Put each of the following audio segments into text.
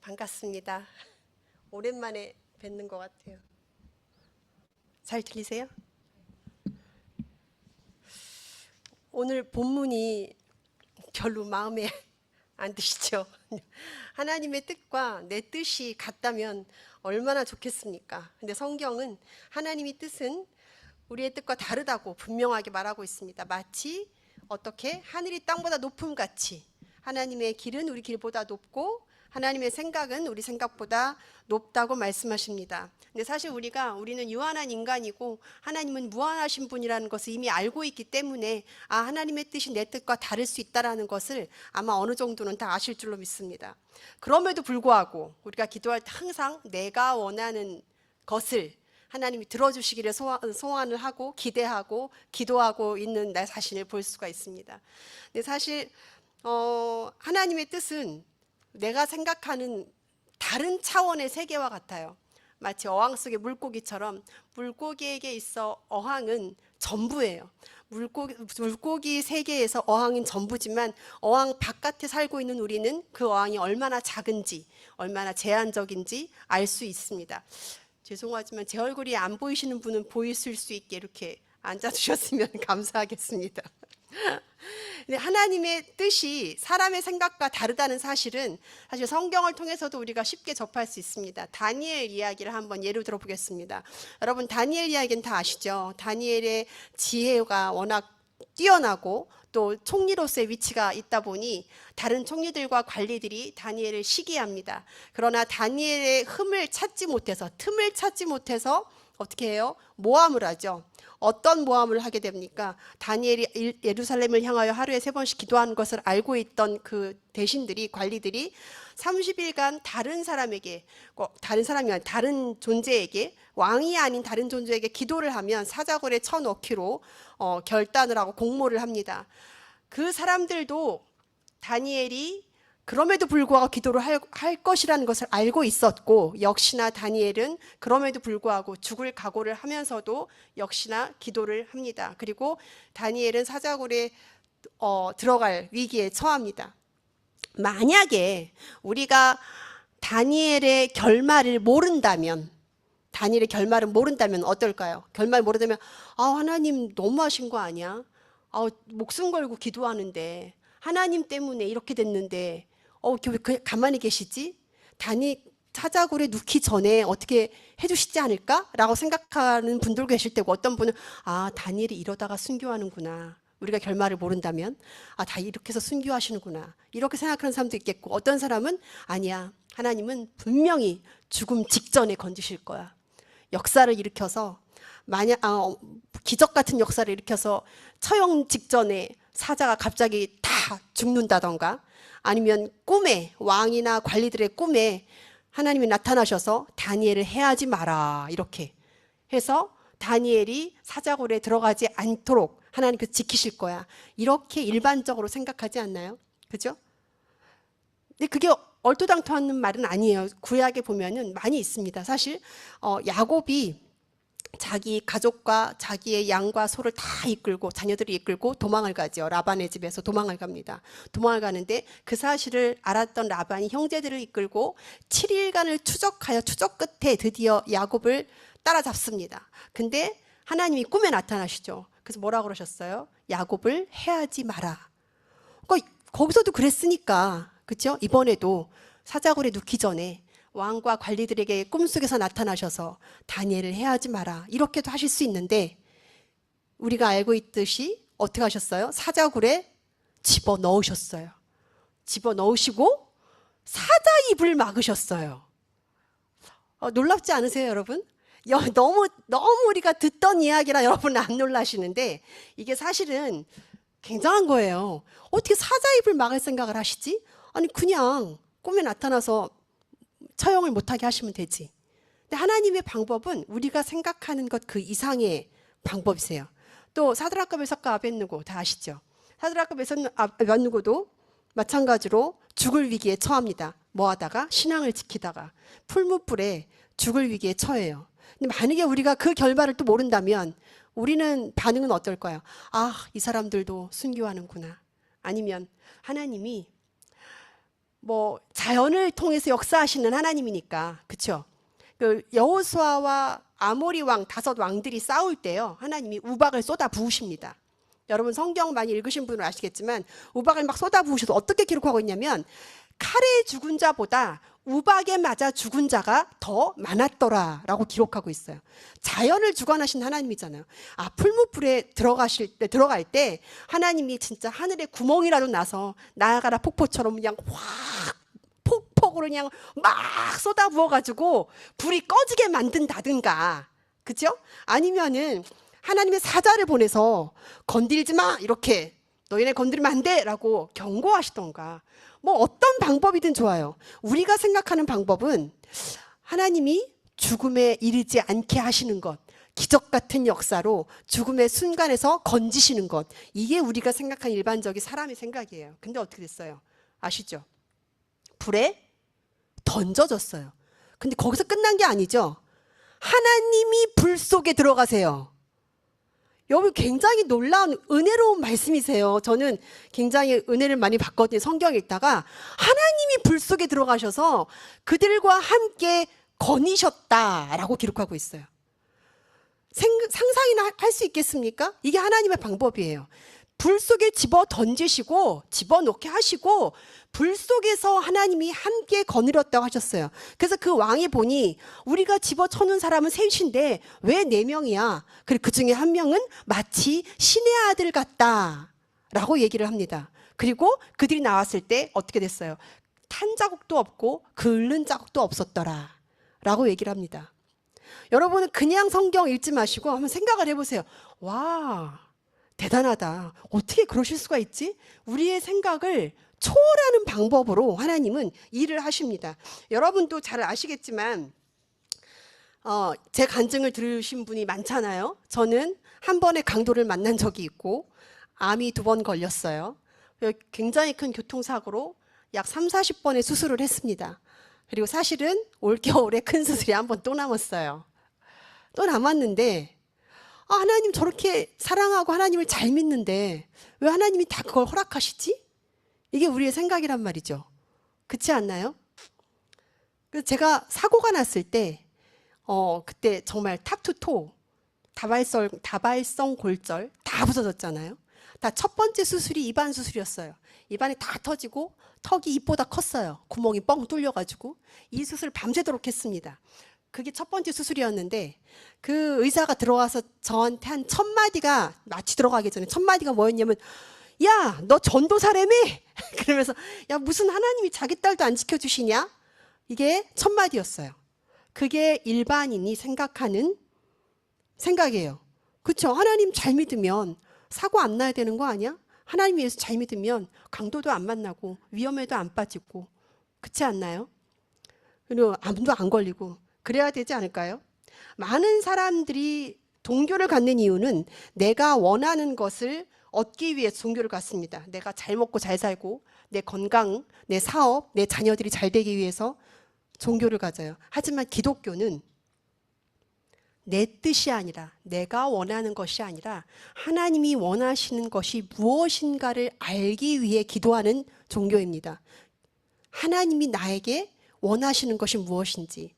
반갑습니다. 오랜만에 뵙는 것 같아요. 잘 들리세요? 오늘 본문이 별로 마음에 안 드시죠? 하나님의 뜻과 내 뜻이 같다면 얼마나 좋겠습니까? 근데 성경은 하나님의 뜻은 우리의 뜻과 다르다고 분명하게 말하고 있습니다. 마치 어떻게 하늘이 땅보다 높음 같이 하나님의 길은 우리 길보다 높고 하나님의 생각은 우리 생각보다 높다고 말씀하십니다. 근데 사실 우리는 유한한 인간이고 하나님은 무한하신 분이라는 것을 이미 알고 있기 때문에 하나님의 뜻이 내 뜻과 다를 수 있다는 것을 아마 어느 정도는 다 아실 줄로 믿습니다. 그럼에도 불구하고 우리가 기도할 때 항상 내가 원하는 것을 하나님이 들어주시기를 소원을 하고 기대하고 기도하고 있는 나 자신을 볼 수가 있습니다. 근데 사실 하나님의 뜻은 내가 생각하는 다른 차원의 세계와 같아요. 마치 어항 속의 물고기처럼 물고기에게 있어 어항은 전부예요. 물고기 세계에서 어항은 전부지만 어항 바깥에 살고 있는 우리는 그 어항이 얼마나 작은지 얼마나 제한적인지 알 수 있습니다. 죄송하지만 제 얼굴이 안 보이시는 분은 보이실 수 있게 이렇게 앉아주셨으면 감사하겠습니다. 근데 하나님의 뜻이 사람의 생각과 다르다는 사실은 사실 성경을 통해서도 우리가 쉽게 접할 수 있습니다. 다니엘 이야기를 한번 예로 들어보겠습니다. 여러분 다니엘 이야기는 다 아시죠? 다니엘의 지혜가 워낙 뛰어나고 또 총리로서의 위치가 있다 보니 다른 총리들과 관리들이 다니엘을 시기합니다. 그러나 다니엘의 틈을 찾지 못해서 어떻게 해요? 모함을 하죠. 어떤 모함을 하게 됩니까? 다니엘이 예루살렘을 향하여 하루에 3번씩 기도하는 것을 알고 있던 그 대신들이 관리들이 30일간 다른 사람이 아니라 다른 존재에게 왕이 아닌 다른 존재에게 기도를 하면 사자굴에 쳐넣기로 결단을 하고 공모를 합니다. 그 사람들도 다니엘이 그럼에도 불구하고 기도를 할 것이라는 것을 알고 있었고 역시나 다니엘은 그럼에도 불구하고 죽을 각오를 하면서도 역시나 기도를 합니다. 그리고 다니엘은 사자굴에 들어갈 위기에 처합니다. 만약에 우리가 다니엘의 결말을 모른다면 어떨까요? 결말 모른다면 하나님 너무하신 거 아니야? 목숨 걸고 기도하는데 하나님 때문에 이렇게 됐는데 왜 가만히 계시지? 사자굴에 넣기 전에 어떻게 해주시지 않을까? 라고 생각하는 분들 계실 테고 어떤 분은 다니엘이 이러다가 순교하는구나. 우리가 결말을 모른다면 다 이렇게 해서 순교하시는구나. 이렇게 생각하는 사람도 있겠고 어떤 사람은 아니야. 하나님은 분명히 죽음 직전에 건지실 거야. 역사를 일으켜서 기적 같은 역사를 일으켜서 처형 직전에 사자가 갑자기 다 죽는다던가 아니면 꿈에 왕이나 관리들의 꿈에 하나님이 나타나셔서 다니엘을 해하지 마라 이렇게 해서 다니엘이 사자굴에 들어가지 않도록 하나님께서 지키실 거야. 이렇게 일반적으로 생각하지 않나요? 그죠? 근데 그게 얼토당토하는 말은 아니에요. 구약에 보면은 많이 있습니다. 사실 야곱이 자기 가족과 자기의 양과 소를 다 이끌고 자녀들이 이끌고 도망을 가죠. 라반의 집에서 도망을 갑니다. 도망을 가는데 그 사실을 알았던 라반이 형제들을 이끌고 7일간을 추적하여 추적 끝에 드디어 야곱을 따라잡습니다. 근데 하나님이 꿈에 나타나시죠. 그래서 뭐라고 그러셨어요? 야곱을 해하지 마라. 거기서도 그랬으니까 그렇죠? 이번에도 사자굴에 넣기 전에 왕과 관리들에게 꿈속에서 나타나셔서 다니엘을 해하지 마라 이렇게도 하실 수 있는데 우리가 알고 있듯이 어떻게 하셨어요? 사자굴에 집어넣으셨어요. 집어넣으시고 사자 입을 막으셨어요. 놀랍지 않으세요, 여러분? 너무 우리가 듣던 이야기라 여러분은 안 놀라시는데 이게 사실은 굉장한 거예요. 어떻게 사자 입을 막을 생각을 하시지? 아니 그냥 꿈에 나타나서 처형을 못하게 하시면 되지. 근데 하나님의 방법은 우리가 생각하는 것 그 이상의 방법이세요. 또 사드락과 메삭과 아벳느고 다 아시죠? 사드락과 메삭과 아벳느고도 마찬가지로 죽을 위기에 처합니다. 뭐하다가? 신앙을 지키다가 풀무불에 죽을 위기에 처해요. 근데 만약에 우리가 그 결말을 또 모른다면 우리는 반응은 어떨까요? 이 사람들도 순교하는구나. 아니면 하나님이 뭐 자연을 통해서 역사하시는 하나님이니까, 그렇죠? 그 여호수아와 아모리 왕 5왕들이 싸울 때요, 하나님이 우박을 쏟아 부으십니다. 여러분 성경 많이 읽으신 분은 아시겠지만 우박을 막 쏟아 부으셔서 어떻게 기록하고 있냐면, 칼에 죽은 자보다 우박에 맞아 죽은 자가 더 많았더라 라고 기록하고 있어요. 자연을 주관하신 하나님이잖아요. 풀무불에 들어갈 때 하나님이 진짜 하늘에 구멍이라도 나서 나야가라 폭포처럼 그냥 확 폭포로 그냥 막 쏟아 부어가지고 불이 꺼지게 만든다든가, 그죠? 아니면은 하나님의 사자를 보내서 건들지 마, 이렇게 너희네 건드리면 안 돼 라고 경고하시던가, 뭐 어떤 방법이든 좋아요. 우리가 생각하는 방법은 하나님이 죽음에 이르지 않게 하시는 것, 기적 같은 역사로 죽음의 순간에서 건지시는 것, 이게 우리가 생각하는 일반적인 사람의 생각이에요. 근데 어떻게 됐어요? 아시죠? 불에 던져졌어요. 근데 거기서 끝난 게 아니죠. 하나님이 불 속에 들어가세요. 여러분 굉장히 놀라운 은혜로운 말씀이세요. 저는 굉장히 은혜를 많이 받거든요. 성경 읽다가 하나님이 불 속에 들어가셔서 그들과 함께 거니셨다라고 기록하고 있어요. 상상이나 할 수 있겠습니까? 이게 하나님의 방법이에요. 불 속에 집어 던지시고 집어넣게 하시고 불 속에서 하나님이 함께 거느렸다고 하셨어요. 그래서 그 왕이 보니 우리가 집어쳐놓은 사람은 셋인데 왜 4명이야? 그리고 그 중에 한 명은 마치 신의 아들 같다 라고 얘기를 합니다. 그리고 그들이 나왔을 때 어떻게 됐어요? 탄 자국도 없고 긁는 자국도 없었더라 라고 얘기를 합니다. 여러분은 그냥 성경 읽지 마시고 한번 생각을 해보세요. 와, 대단하다. 어떻게 그러실 수가 있지? 우리의 생각을 초월하는 방법으로 하나님은 일을 하십니다. 여러분도 잘 아시겠지만 제 간증을 들으신 분이 많잖아요. 저는 한 번의 강도를 만난 적이 있고 암이 2번 걸렸어요. 굉장히 큰 교통사고로 약 30-40번의 수술을 했습니다. 그리고 사실은 올겨울에 큰 수술이 한 번 또 남았어요. 또 남았는데 하나님 저렇게 사랑하고 하나님을 잘 믿는데 왜 하나님이 다 그걸 허락하시지? 이게 우리의 생각이란 말이죠. 그렇지 않나요? 그래서 제가 사고가 났을 때 그때 정말 탑투토 다발성 골절 다 부서졌잖아요. 다 첫 번째 수술이 입안 수술이었어요. 입안이 다 터지고 턱이 입보다 컸어요. 구멍이 뻥 뚫려가지고 이 수술 밤새도록 했습니다. 그게 첫 번째 수술이었는데 그 의사가 들어와서 저한테 한 1000마디가 마취 들어가기 전에 1000마디가 뭐였냐면, 야, 너 전도사라며? 그러면서 야, 무슨 하나님이 자기 딸도 안 지켜주시냐? 이게 1000마디였어요. 그게 일반인이 생각하는 생각이에요. 그렇죠? 하나님 잘 믿으면 사고 안 나야 되는 거 아니야? 하나님 위해서 잘 믿으면 강도도 안 만나고 위험에도 안 빠지고, 그렇지 않나요? 그리고 암도 안 걸리고 그래야 되지 않을까요? 많은 사람들이 종교를 갖는 이유는 내가 원하는 것을 얻기 위해서 종교를 갖습니다. 내가 잘 먹고 잘 살고 내 건강, 내 사업, 내 자녀들이 잘 되기 위해서 종교를 가져요. 하지만 기독교는 내 뜻이 아니라, 내가 원하는 것이 아니라 하나님이 원하시는 것이 무엇인가를 알기 위해 기도하는 종교입니다. 하나님이 나에게 원하시는 것이 무엇인지,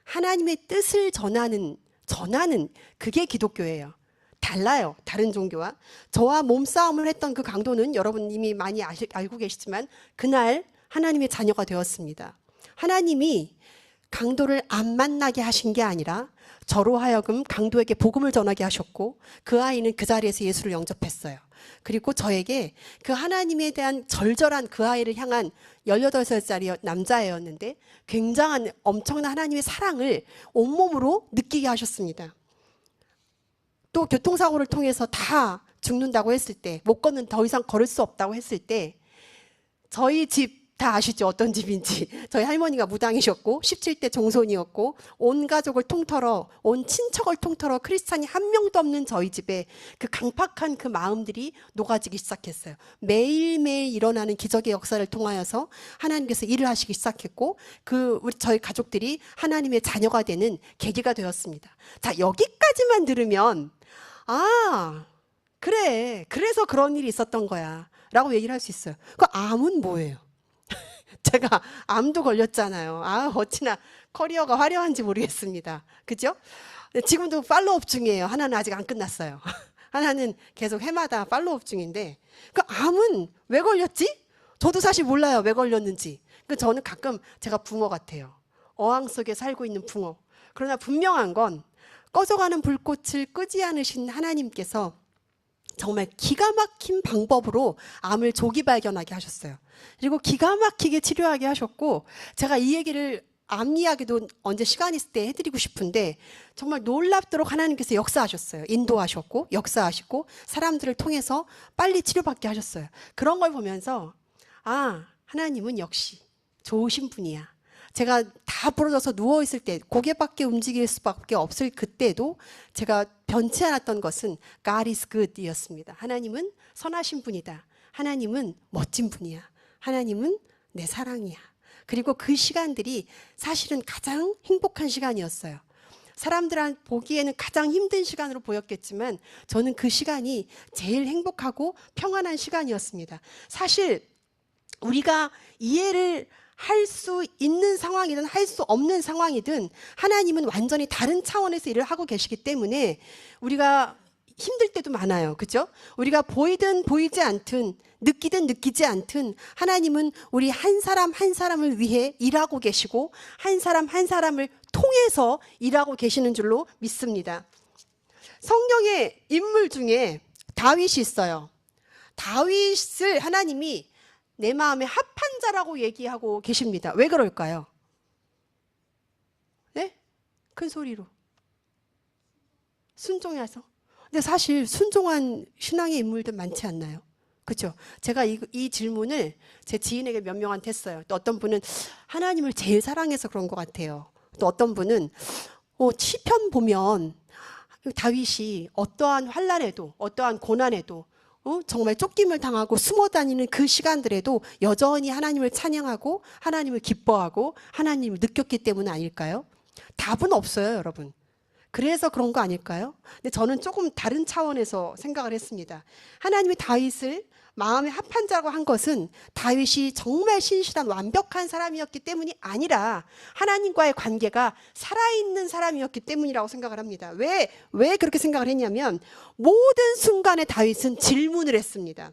하나님의 뜻을 전하는 그게 기독교예요. 달라요. 다른 종교와. 저와 몸싸움을 했던 그 강도는 여러분 이미 많이 알고 계시지만 그날 하나님의 자녀가 되었습니다. 하나님이 강도를 안 만나게 하신 게 아니라 저로 하여금 강도에게 복음을 전하게 하셨고, 그 아이는 그 자리에서 예수를 영접했어요. 그리고 저에게 그 하나님에 대한 절절한 그 아이를 향한 18살짜리 남자애였는데 굉장한 엄청난 하나님의 사랑을 온몸으로 느끼게 하셨습니다. 또 교통사고를 통해서 다 죽는다고 했을 때, 못 걷는, 더 이상 걸을 수 없다고 했을 때, 저희 집 다 아시죠? 어떤 집인지. 저희 할머니가 무당이셨고 17대 종손이었고 온 가족을 통틀어, 온 친척을 통틀어 크리스찬이 한 명도 없는 저희 집에 그 강팍한 그 마음들이 녹아지기 시작했어요. 매일매일 일어나는 기적의 역사를 통하여서 하나님께서 일을 하시기 시작했고, 저희 가족들이 하나님의 자녀가 되는 계기가 되었습니다. 자, 여기까지만 들으면 그래, 그래서 그런 일이 있었던 거야 라고 얘기를 할 수 있어요. 그 암은 뭐예요? 제가 암도 걸렸잖아요. 아, 어찌나 커리어가 화려한지 모르겠습니다. 그죠? 지금도 팔로업 중이에요. 하나는 아직 안 끝났어요. 하나는 계속 해마다 팔로업 중인데, 그 암은 왜 걸렸지? 저도 사실 몰라요. 왜 걸렸는지. 그 저는 가끔 제가 붕어 같아요. 어항 속에 살고 있는 붕어. 그러나 분명한 건 꺼져가는 불꽃을 끄지 않으신 하나님께서 정말 기가 막힌 방법으로 암을 조기 발견하게 하셨어요. 그리고 기가 막히게 치료하게 하셨고, 제가 이 얘기를 암 이야기도 언제 시간 있을 때 해드리고 싶은데, 정말 놀랍도록 하나님께서 역사하셨어요. 인도하셨고 역사하시고 사람들을 통해서 빨리 치료받게 하셨어요. 그런 걸 보면서 아, 하나님은 역시 좋으신 분이야. 제가 다 부러져서 누워있을 때 고개밖에 움직일 수밖에 없을 그때도 제가 변치 않았던 것은 God is good 이었습니다. 하나님은 선하신 분이다. 하나님은 멋진 분이야. 하나님은 내 사랑이야. 그리고 그 시간들이 사실은 가장 행복한 시간이었어요. 사람들한테 보기에는 가장 힘든 시간으로 보였겠지만 저는 그 시간이 제일 행복하고 평안한 시간이었습니다. 사실 우리가 이해를 할 수 있는 상황이든 할 수 없는 상황이든 하나님은 완전히 다른 차원에서 일을 하고 계시기 때문에 우리가 힘들 때도 많아요. 그죠? 우리가 보이든 보이지 않든 느끼든 느끼지 않든 하나님은 우리 한 사람 한 사람을 위해 일하고 계시고 한 사람 한 사람을 통해서 일하고 계시는 줄로 믿습니다. 성경의 인물 중에 다윗이 있어요. 다윗을 하나님이 내 마음에 합한 자라고 얘기하고 계십니다. 왜 그럴까요? 네? 큰 소리로. 순종해서. 근데 사실 순종한 신앙의 인물들 많지 않나요? 그렇죠? 제가 이 질문을 제 지인에게 몇 명한테 했어요. 또 어떤 분은 하나님을 제일 사랑해서 그런 것 같아요. 또 어떤 분은 시편 보면 다윗이 어떠한 환난에도 어떠한 고난에도 정말 쫓김을 당하고 숨어 다니는 그 시간들에도 여전히 하나님을 찬양하고 하나님을 기뻐하고 하나님을 느꼈기 때문 아닐까요? 답은 없어요, 여러분. 그래서 그런 거 아닐까요? 근데 저는 조금 다른 차원에서 생각을 했습니다. 하나님이 다윗을 마음에 합한 자라고 한 것은 다윗이 정말 신실한 완벽한 사람이었기 때문이 아니라 하나님과의 관계가 살아있는 사람이었기 때문이라고 생각을 합니다. 왜 그렇게 생각을 했냐면 모든 순간에 다윗은 질문을 했습니다.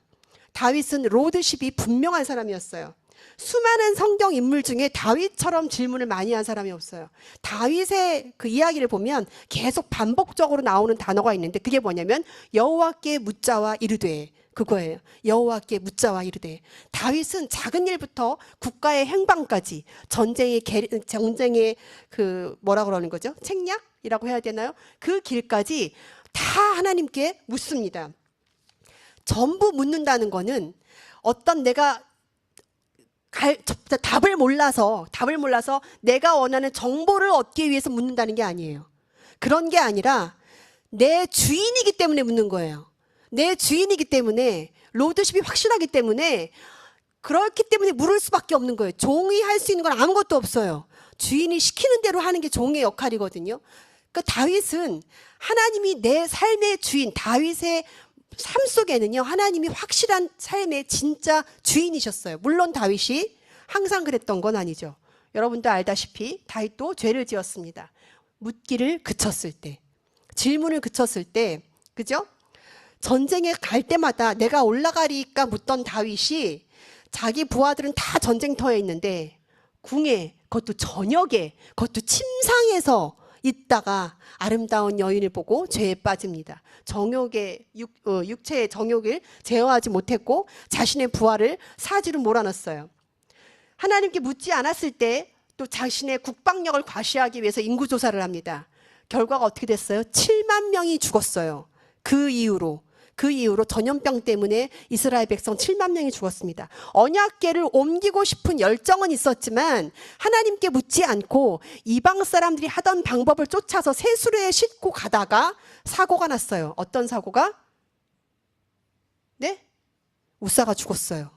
다윗은 로드십이 분명한 사람이었어요. 수많은 성경 인물 중에 다윗처럼 질문을 많이 한 사람이 없어요. 다윗의 그 이야기를 보면 계속 반복적으로 나오는 단어가 있는데 그게 뭐냐면 여호와께 묻자와 이르되, 그거예요. 여호와께 묻자와 이르되. 다윗은 작은 일부터 국가의 행방까지 전쟁의 그 뭐라 그러는 거죠? 책략이라고 해야 되나요? 그 길까지 다 하나님께 묻습니다. 전부 묻는다는 거는 어떤 내가 답을 몰라서 내가 원하는 정보를 얻기 위해서 묻는다는 게 아니에요. 그런 게 아니라 내 주인이기 때문에 묻는 거예요. 내 주인이기 때문에 로드십이 확실하기 때문에 그렇기 때문에 물을 수밖에 없는 거예요. 종이 할 수 있는 건 아무것도 없어요. 주인이 시키는 대로 하는 게 종의 역할이거든요. 그러니까 다윗은 하나님이 내 삶의 주인, 다윗의 삶 속에는요 하나님이 확실한 삶의 진짜 주인이셨어요. 물론 다윗이 항상 그랬던 건 아니죠. 여러분도 알다시피 다윗도 죄를 지었습니다. 묻기를 그쳤을 때, 질문을 그쳤을 때, 그죠? 전쟁에 갈 때마다 내가 올라가리까 묻던 다윗이 자기 부하들은 다 전쟁터에 있는데 궁에, 그것도 저녁에, 그것도 침상에서 있다가 아름다운 여인을 보고 죄에 빠집니다. 육체의 정욕을 제어하지 못했고 자신의 부하를 사지로 몰아넣었어요. 하나님께 묻지 않았을 때 또 자신의 국방력을 과시하기 위해서 인구조사를 합니다. 결과가 어떻게 됐어요? 7만 명이 죽었어요. 그 이후로 전염병 때문에 이스라엘 백성 7만 명이 죽었습니다. 언약궤를 옮기고 싶은 열정은 있었지만 하나님께 묻지 않고 이방 사람들이 하던 방법을 쫓아서 세수레에 싣고 가다가 사고가 났어요. 어떤 사고가? 네? 우사가 죽었어요.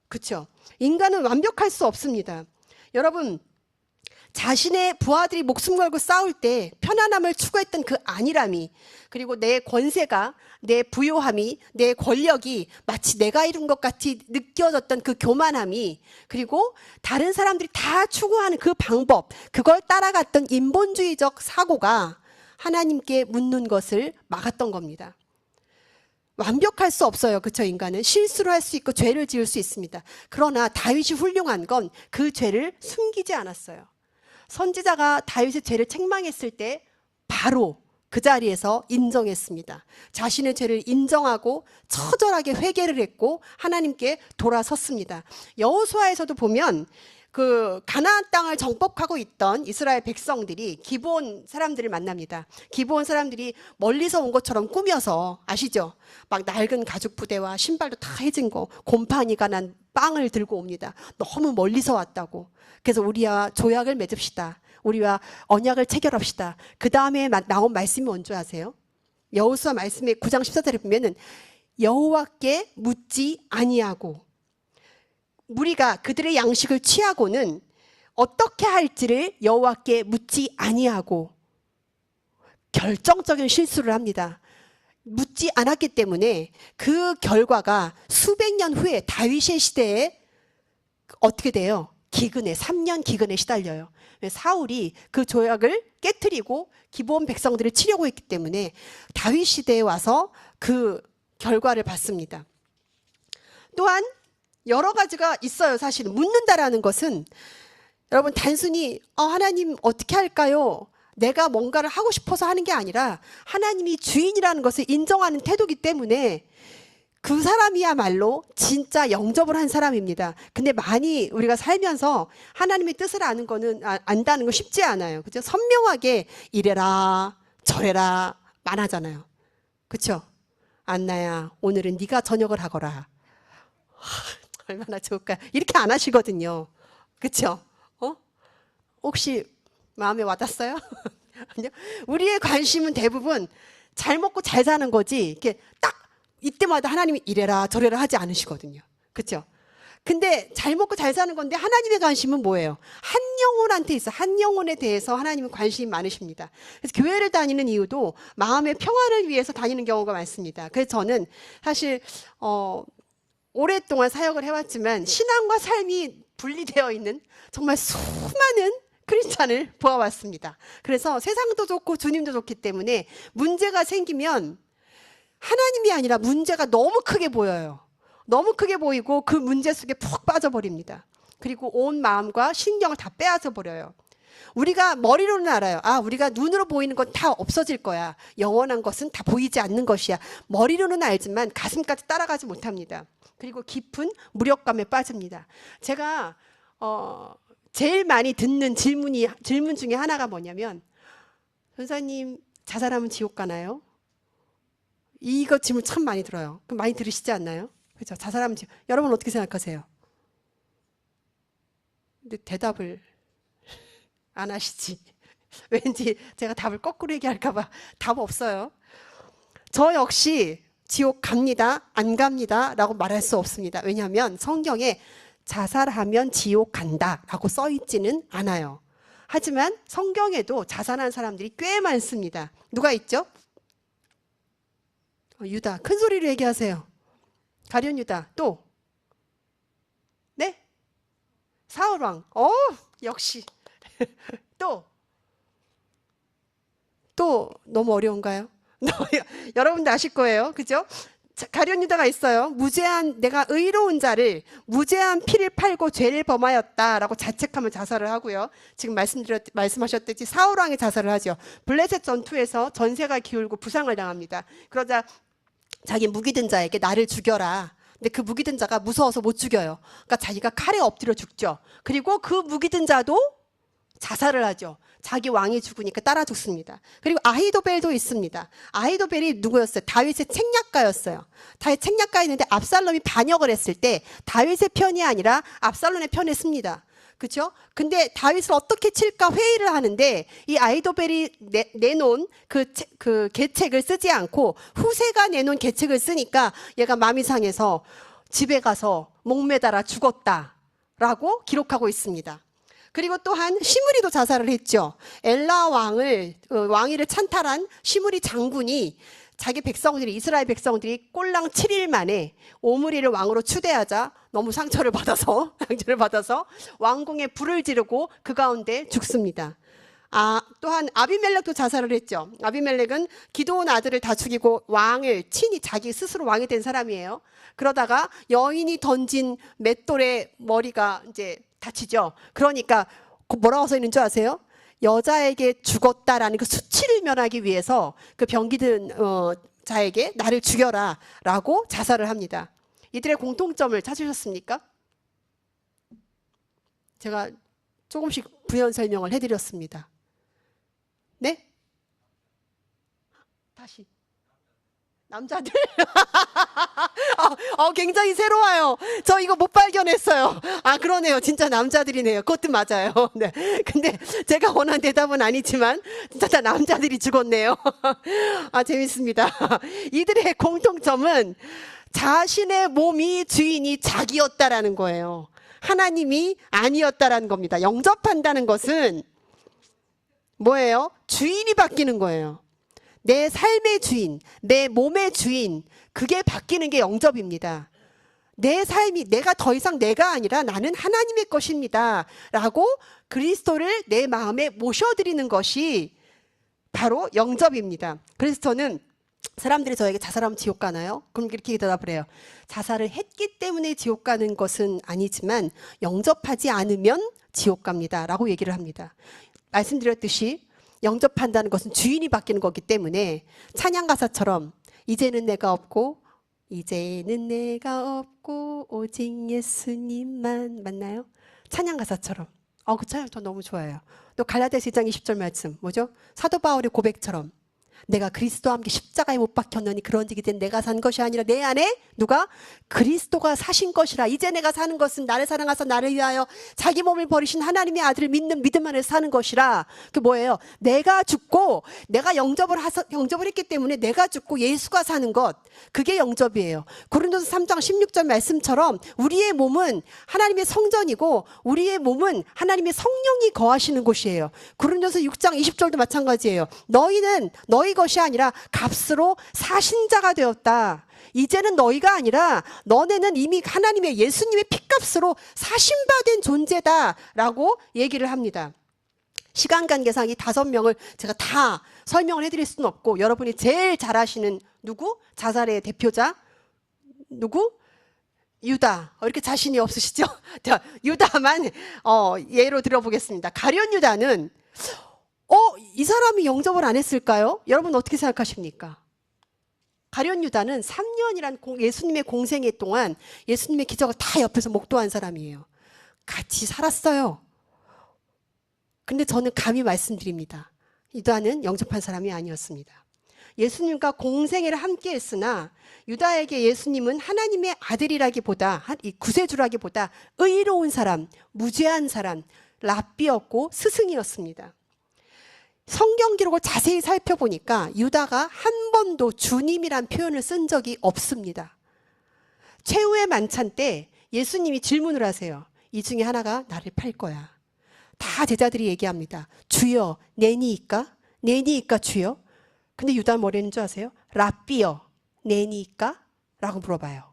그렇죠? 인간은 완벽할 수 없습니다. 여러분, 자신의 부하들이 목숨 걸고 싸울 때 편안함을 추구했던 그 안일함이, 그리고 내 권세가, 내 부요함이, 내 권력이 마치 내가 이룬 것 같이 느껴졌던 그 교만함이, 그리고 다른 사람들이 다 추구하는 그 방법, 그걸 따라갔던 인본주의적 사고가 하나님께 묻는 것을 막았던 겁니다. 완벽할 수 없어요. 그쵸? 인간은 실수를 할 수 있고 죄를 지을 수 있습니다. 그러나 다윗이 훌륭한 건 그 죄를 숨기지 않았어요. 선지자가 다윗의 죄를 책망했을 때 바로 그 자리에서 인정했습니다. 자신의 죄를 인정하고 처절하게 회개를 했고 하나님께 돌아섰습니다. 여호수아에서도 보면 그 가나안 땅을 정복하고 있던 이스라엘 백성들이 기브온 사람들을 만납니다. 기브온 사람들이 멀리서 온 것처럼 꾸며서, 아시죠? 막 낡은 가죽 부대와 신발도 다 해진 거, 곰팡이가 난 빵을 들고 옵니다. 너무 멀리서 왔다고. 그래서 우리와 조약을 맺읍시다. 우리와 언약을 체결합시다. 그 다음에 나온 말씀이 뭔지 아세요? 여호수아 말씀의 9장 14절에 보면은 여호와께 묻지 아니하고 무리가 그들의 양식을 취하고는 어떻게 할지를 여호와께 묻지 아니하고 결정적인 실수를 합니다. 묻지 않았기 때문에 그 결과가 수백 년 후에 다윗의 시대에 어떻게 돼요? 기근에, 3년 기근에 시달려요. 사울이 그 조약을 깨트리고 기브온 백성들을 치려고 했기 때문에 다윗 시대에 와서 그 결과를 받습니다. 또한 여러 가지가 있어요. 사실은 묻는다라는 것은 여러분 단순히 하나님 어떻게 할까요? 내가 뭔가를 하고 싶어서 하는 게 아니라 하나님이 주인이라는 것을 인정하는 태도이기 때문에 그 사람이야말로 진짜 영접을 한 사람입니다. 근데 많이 우리가 살면서 하나님의 뜻을 안다는 건 쉽지 않아요. 그죠? 선명하게 이래라 저래라 만하잖아요. 그렇죠? 안나야 오늘은 네가 저녁을 하거라. 얼마나 좋을까요? 이렇게 안 하시거든요. 그렇죠? 혹시 마음에 와닿았어요? 아니요. 우리의 관심은 대부분 잘 먹고 잘 사는 거지, 이렇게 딱 이때마다 하나님이 이래라 저래라 하지 않으시거든요. 그렇죠? 근데 잘 먹고 잘 사는 건데 하나님의 관심은 뭐예요? 한 영혼한테 있어. 한 영혼에 대해서 하나님은 관심이 많으십니다. 그래서 교회를 다니는 이유도 마음의 평안을 위해서 다니는 경우가 많습니다. 그래서 저는 사실 오랫동안 사역을 해왔지만 신앙과 삶이 분리되어 있는 정말 수많은 크리스찬을 보아왔습니다. 그래서 세상도 좋고 주님도 좋기 때문에 문제가 생기면 하나님이 아니라 문제가 너무 크게 보여요. 너무 크게 보이고 그 문제 속에 푹 빠져버립니다. 그리고 온 마음과 신경을 다 빼앗아 버려요. 우리가 머리로는 알아요. 우리가 눈으로 보이는 건 다 없어질 거야. 영원한 것은 다 보이지 않는 것이야. 머리로는 알지만 가슴까지 따라가지 못합니다. 그리고 깊은 무력감에 빠집니다. 제가 제일 많이 듣는 질문 중에 하나가 뭐냐면, 전사님 자살하면 지옥 가나요? 이거 질문 참 많이 들어요. 많이 들으시지 않나요? 그렇죠? 자살하면 지옥. 여러분 어떻게 생각하세요? 근데 대답을 안 하시지. 왠지 제가 답을 거꾸로 얘기할까 봐 답 없어요. 저 역시 지옥 갑니다, 안 갑니다 라고 말할 수 없습니다. 왜냐하면 성경에 자살하면 지옥 간다 라고 써 있지는 않아요. 하지만 성경에도 자살한 사람들이 꽤 많습니다. 누가 있죠? 유다. 큰 소리로 얘기하세요. 가룟 유다. 또? 네? 사울왕. 역시. 또 너무 어려운가요? 여러분도 아실 거예요. 그죠? 가룟 유다가 있어요. 내가 의로운 자를 무죄한 피를 팔고 죄를 범하였다라고 자책하면 자살을 하고요. 지금 말씀하셨듯이 사울왕이 자살을 하죠. 블레셋 전투에서 전세가 기울고 부상을 당합니다. 그러자 자기 무기 든 자에게 나를 죽여라. 근데 그 무기 든 자가 무서워서 못 죽여요. 그러니까 자기가 칼에 엎드려 죽죠. 그리고 그 무기 든 자도 자살을 하죠. 자기 왕이 죽으니까 따라 죽습니다. 그리고 아히도벨도 있습니다. 아히도벨이 누구였어요? 다윗의 책략가였어요. 다윗 책략가였는데 압살롬이 반역을 했을 때 다윗의 편이 아니라 압살롬의 편에 씁니다. 그렇죠? 근데 다윗을 어떻게 칠까 회의를 하는데 이 아히도벨이 내놓은 그 계책을 쓰지 않고 후세가 내놓은 계책을 쓰니까 얘가 마음이 상해서 집에 가서 목매달아 죽었다라고 기록하고 있습니다. 그리고 또한 시므리도 자살을 했죠. 엘라 왕위를 찬탈한 시므리 장군이 자기 백성들이, 이스라엘 백성들이 꼴랑 7일 만에 오므리를 왕으로 추대하자 너무 상처를 받아서 왕궁에 불을 지르고 그 가운데 죽습니다. 또한 아비멜렉도 자살을 했죠. 아비멜렉은 기드온 아들을 다 죽이고 친히 자기 스스로 왕이 된 사람이에요. 그러다가 여인이 던진 맷돌에 머리가 이제 다치죠. 그러니까 뭐라고 써 있는 줄 아세요? 여자에게 죽었다라는 그 수치를 면하기 위해서 그 병기든 자에게 나를 죽여라 라고 자살을 합니다. 이들의 공통점을 찾으셨습니까? 제가 조금씩 부연 설명을 해드렸습니다. 네? 다시. 남자들. 굉장히 새로워요. 저 이거 못 발견했어요. 그러네요. 진짜 남자들이네요. 그것도 맞아요. 네. 근데 제가 원한 대답은 아니지만 진짜 다 남자들이 죽었네요. 재밌습니다. 이들의 공통점은 자신의 몸이 주인이 자기였다라는 거예요. 하나님이 아니었다라는 겁니다. 영접한다는 것은 뭐예요? 주인이 바뀌는 거예요. 내 삶의 주인, 내 몸의 주인, 그게 바뀌는 게 영접입니다. 내 삶이 내가 더 이상 내가 아니라 나는 하나님의 것입니다 라고 그리스도를 내 마음에 모셔드리는 것이 바로 영접입니다. 그래서 저는 사람들이 저에게 자살하면 지옥 가나요? 그럼 이렇게 대답을 해요. 자살을 했기 때문에 지옥 가는 것은 아니지만 영접하지 않으면 지옥 갑니다 라고 얘기를 합니다. 말씀드렸듯이 영접한다는 것은 주인이 바뀌는 거기 때문에 찬양가사처럼 이제는 내가 없고 오직 예수님만, 맞나요? 찬양가사처럼. 그 찬양 저 너무 좋아해요. 또 갈라디아서 2장 20절 말씀 뭐죠? 사도 바울의 고백처럼 내가 그리스도와 함께 십자가에 못 박혔느니 그런즉 이제 내가 산 것이 아니라 내 안에 누가? 그리스도가 사신 것이라. 이제 내가 사는 것은 나를 사랑하사 나를 위하여 자기 몸을 버리신 하나님의 아들을 믿는 믿음 안에서 사는 것이라. 그 뭐예요? 내가 죽고 내가 영접을 했기 때문에 내가 죽고 예수가 사는 것, 그게 영접이에요. 고린도서 3장 16절 말씀처럼 우리의 몸은 하나님의 성전이고 우리의 몸은 하나님의 성령이 거하시는 곳이에요. 고린도서 6장 20절도 마찬가지예요. 너희는 너희 것이 아니라 값으로 사신 자가 되었다. 이제는 너희가 아니라 너네는 이미 하나님의 예수님의 피값으로 사신받은 존재다 라고 얘기를 합니다. 시간 관계상 이 5명을 제가 다 설명을 해드릴 수는 없고 여러분이 제일 잘 아시는 누구? 자살의 대표자 누구? 유다. 이렇게 자신이 없으시죠? 유다만 예로 들어보겠습니다. 가룟 유다는 이 사람이 영접을 안 했을까요? 여러분 어떻게 생각하십니까? 가룟 유다는 3년이란 예수님의 공생애 동안 예수님의 기적을 다 옆에서 목도한 사람이에요. 같이 살았어요. 근데 저는 감히 말씀드립니다. 유다는 영접한 사람이 아니었습니다. 예수님과 공생애를 함께 했으나 유다에게 예수님은 하나님의 아들이라기보다 구세주라기보다 의로운 사람, 무죄한 사람, 랍비였고 스승이었습니다. 성경 기록을 자세히 살펴보니까 유다가 한 번도 주님이란 표현을 쓴 적이 없습니다. 최후의 만찬 때 예수님이 질문을 하세요. 이 중에 하나가 나를 팔 거야. 다 제자들이 얘기합니다. 주여 내니이까? 내니이까 주여? 근데 유다 뭐라는 줄 아세요? 랍비여 내니이까? 라고 물어봐요.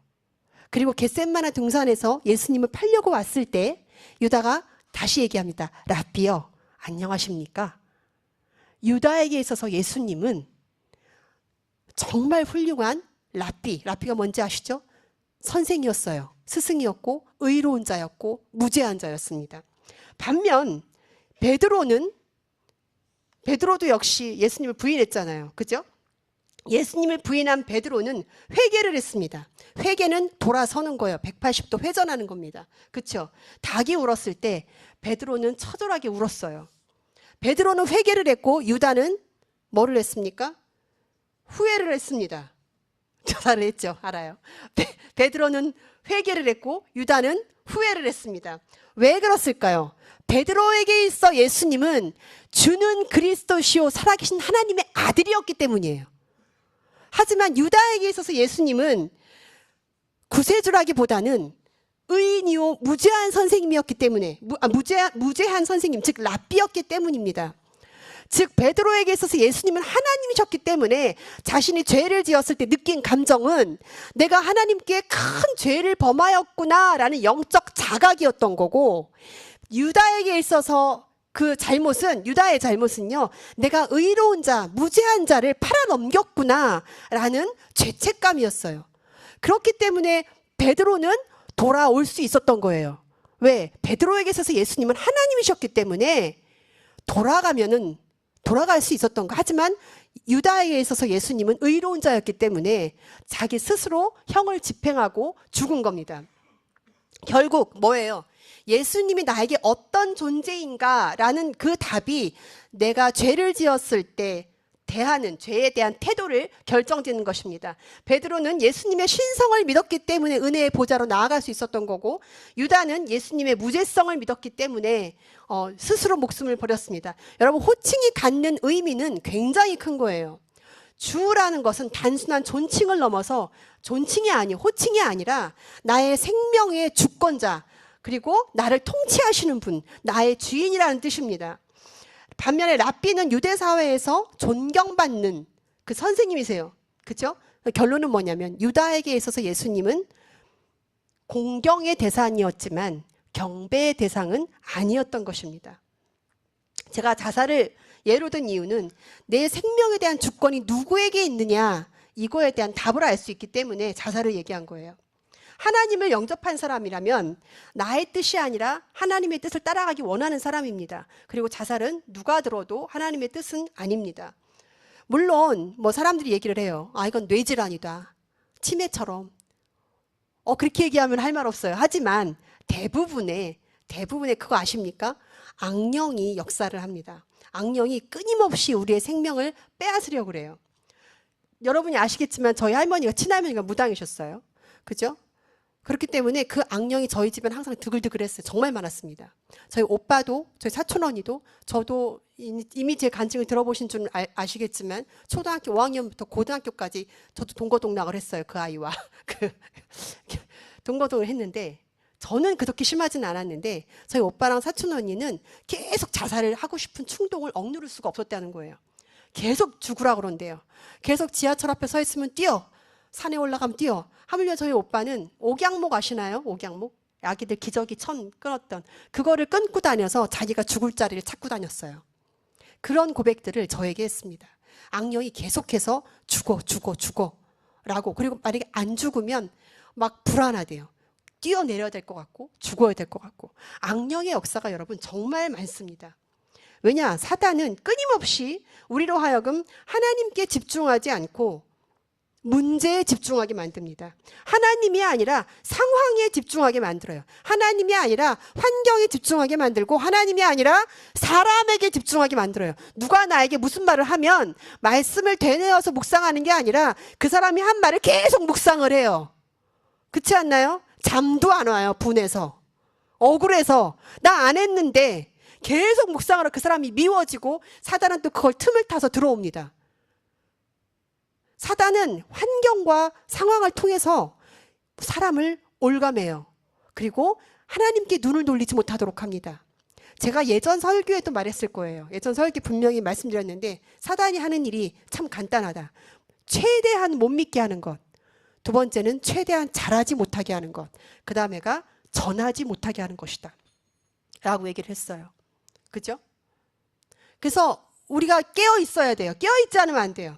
그리고 겟셋마네 등산에서 예수님을 팔려고 왔을 때 유다가 다시 얘기합니다. 랍비여 안녕하십니까? 유다에게 있어서 예수님은 정말 훌륭한 랍비가 뭔지 아시죠? 선생이었어요. 스승이었고 의로운 자였고 무죄한 자였습니다. 반면 베드로도 역시 예수님을 부인했잖아요. 그죠? 예수님을 부인한 베드로는 회개를 했습니다. 회개는 돌아서는 거예요. 180도 회전하는 겁니다. 그렇죠? 닭이 울었을 때 베드로는 처절하게 울었어요. 베드로는 회개를 했고 유다는 뭐를 했습니까? 후회를 했습니다. 자살을 했죠. 알아요. 베드로는 회개를 했고 유다는 후회를 했습니다. 왜 그렇을까요? 베드로에게 있어 예수님은 주는 그리스도시요 살아계신 하나님의 아들이었기 때문이에요. 하지만 유다에게 있어서 예수님은 구세주라기보다는 의인이요 무죄한 선생님이었기 때문에 무죄한 선생님 즉 랍비였기 때문입니다. 즉 베드로에게 있어서 예수님은 하나님이셨기 때문에 자신이 죄를 지었을 때 느낀 감정은 내가 하나님께 큰 죄를 범하였구나 라는 영적 자각이었던 거고, 유다에게 있어서 그 잘못은, 유다의 잘못은요, 내가 의로운 자, 무죄한 자를 팔아넘겼구나 라는 죄책감이었어요. 그렇기 때문에 베드로는 돌아올 수 있었던 거예요. 왜? 베드로에게 있어서 예수님은 하나님이셨기 때문에 돌아갈 수 있었던 거. 하지만 유다에게 있어서 예수님은 의로운 자였기 때문에 자기 스스로 형을 집행하고 죽은 겁니다. 결국 뭐예요? 예수님이 나에게 어떤 존재인가라는 그 답이 내가 죄를 지었을 때 대하는 죄에 대한 태도를 결정짓는 것입니다. 베드로는 예수님의 신성을 믿었기 때문에 은혜의 보좌로 나아갈 수 있었던 거고, 유다는 예수님의 무죄성을 믿었기 때문에 스스로 목숨을 버렸습니다. 여러분, 호칭이 갖는 의미는 굉장히 큰 거예요. 주라는 것은 단순한 존칭을 넘어서 호칭이 아니라 나의 생명의 주권자, 그리고 나를 통치하시는 분, 나의 주인이라는 뜻입니다. 반면에 랍비는 유대 사회에서 존경받는 그 선생님이세요. 그렇죠? 결론은 뭐냐면 유다에게 있어서 예수님은 공경의 대상이었지만 경배의 대상은 아니었던 것입니다. 제가 자살을 예로 든 이유는 내 생명에 대한 주권이 누구에게 있느냐, 이거에 대한 답을 알 수 있기 때문에 자살을 얘기한 거예요. 하나님을 영접한 사람이라면 나의 뜻이 아니라 하나님의 뜻을 따라가기 원하는 사람입니다. 그리고 자살은 누가 들어도 하나님의 뜻은 아닙니다. 물론 뭐 사람들이 얘기를 해요. 이건 뇌질환이다, 치매처럼. 그렇게 얘기하면 할 말 없어요. 하지만 대부분의 그거 아십니까? 악령이 역사를 합니다. 악령이 끊임없이 우리의 생명을 빼앗으려고 그래요. 여러분이 아시겠지만 저희 할머니가, 친할머니가 무당이셨어요. 그죠? 그렇기 때문에 그 악령이 저희 집엔 항상 드글드글했어요. 정말 많았습니다. 저희 오빠도, 저희 사촌 언니도, 저도 이미 제 간증을 들어보신 줄 아시겠지만 초등학교 5학년부터 고등학교까지 저도 동거동락을 했어요. 그 아이와 동거동을 했는데, 저는 그렇게 심하진 않았는데 저희 오빠랑 사촌 언니는 계속 자살을 하고 싶은 충동을 억누를 수가 없었다는 거예요. 계속 죽으라 그런대요. 계속 지하철 앞에 서 있으면 뛰어, 산에 올라가면 뛰어. 하물며 저희 오빠는 옥양목 아시나요? 옥양목? 아기들 기저귀 천 끊었던 그거를 끊고 다녀서 자기가 죽을 자리를 찾고 다녔어요. 그런 고백들을 저에게 했습니다. 악령이 계속해서 죽어 라고, 그리고 만약에 안 죽으면 막 불안하대요. 뛰어내려야 될 것 같고 죽어야 될 것 같고. 악령의 역사가 여러분 정말 많습니다. 왜냐? 사단은 끊임없이 우리로 하여금 하나님께 집중하지 않고 문제에 집중하게 만듭니다. 하나님이 아니라 상황에 집중하게 만들어요. 하나님이 아니라 환경에 집중하게 만들고, 하나님이 아니라 사람에게 집중하게 만들어요. 누가 나에게 무슨 말을 하면 말씀을 되뇌어서 묵상하는 게 아니라 그 사람이 한 말을 계속 묵상을 해요. 그렇지 않나요? 잠도 안 와요. 분해서, 억울해서, 나 안 했는데 계속 묵상하러 그 사람이 미워지고, 사단은 또 그걸 틈을 타서 들어옵니다. 사단은 환경과 상황을 통해서 사람을 올가매요. 그리고 하나님께 눈을 돌리지 못하도록 합니다. 제가 예전 설교에도 말했을 거예요. 예전 설교 분명히 말씀드렸는데, 사단이 하는 일이 참 간단하다. 최대한 못 믿게 하는 것, 두 번째는 최대한 잘하지 못하게 하는 것, 그 다음에가 전하지 못하게 하는 것이다 라고 얘기를 했어요. 그죠? 그래서 우리가 깨어 있어야 돼요. 깨어 있지 않으면 안 돼요.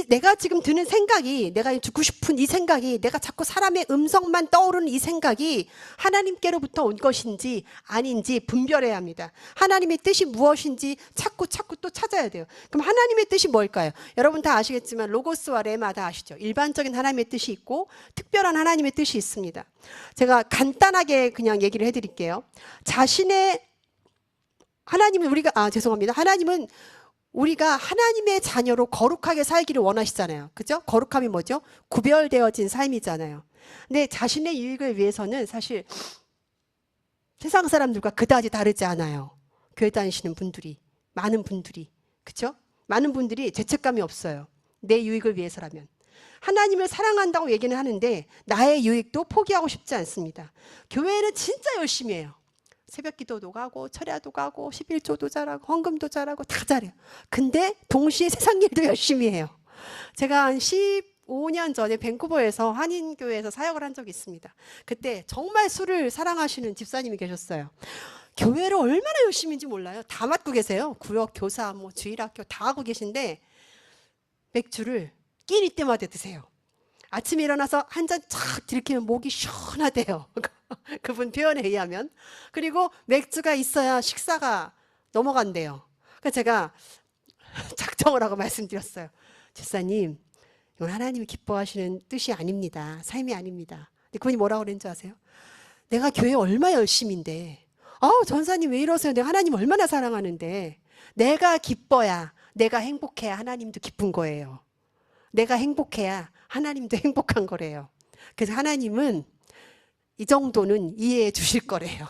내가 지금 드는 생각이, 내가 죽고 싶은 이 생각이, 내가 자꾸 사람의 음성만 떠오르는 이 생각이 하나님께로부터 온 것인지 아닌지 분별해야 합니다. 하나님의 뜻이 무엇인지 자꾸 또 찾아야 돼요. 그럼 하나님의 뜻이 뭘까요? 여러분 다 아시겠지만 로고스와 레마 다 아시죠? 일반적인 하나님의 뜻이 있고 특별한 하나님의 뜻이 있습니다. 제가 간단하게 그냥 얘기를 해드릴게요. 하나님은 우리가 하나님의 자녀로 거룩하게 살기를 원하시잖아요. 그죠? 거룩함이 뭐죠? 구별되어진 삶이잖아요. 근데 자신의 유익을 위해서는 사실 세상 사람들과 그다지 다르지 않아요. 교회 다니시는 분들이, 많은 분들이. 그죠? 많은 분들이 죄책감이 없어요. 내 유익을 위해서라면. 하나님을 사랑한다고 얘기는 하는데 나의 유익도 포기하고 싶지 않습니다. 교회는 진짜 열심히 해요. 새벽 기도도 가고 철야도 가고 11조도 잘하고 헌금도 잘하고 다 잘해요. 근데 동시에 세상 일도 열심히 해요. 제가 한 15년 전에 밴쿠버에서 한인교회에서 사역을 한 적이 있습니다. 그때 정말 술을 사랑하시는 집사님이 계셨어요. 교회를 얼마나 열심히인지 몰라요. 다 맡고 계세요. 구역, 교사, 뭐 주일학교 다 하고 계신데 맥주를 끼니 때마다 드세요. 아침에 일어나서 한 잔 쫙 들이키면 목이 시원하대요. 그분 표현에 의하면. 그리고 맥주가 있어야 식사가 넘어간대요. 그래서 제가 작정을 하고 말씀드렸어요. 집사님, 이건 하나님이 기뻐하시는 뜻이 아닙니다. 삶이 아닙니다. 근데 그분이 뭐라고 그랬는지 아세요? 내가 교회 얼마 열심인데, 전사님 왜 이러세요? 내가 하나님 얼마나 사랑하는데, 내가 기뻐야, 내가 행복해야 하나님도 기쁜 거예요. 내가 행복해야 하나님도 행복한 거래요. 그래서 하나님은 이 정도는 이해해 주실 거래요.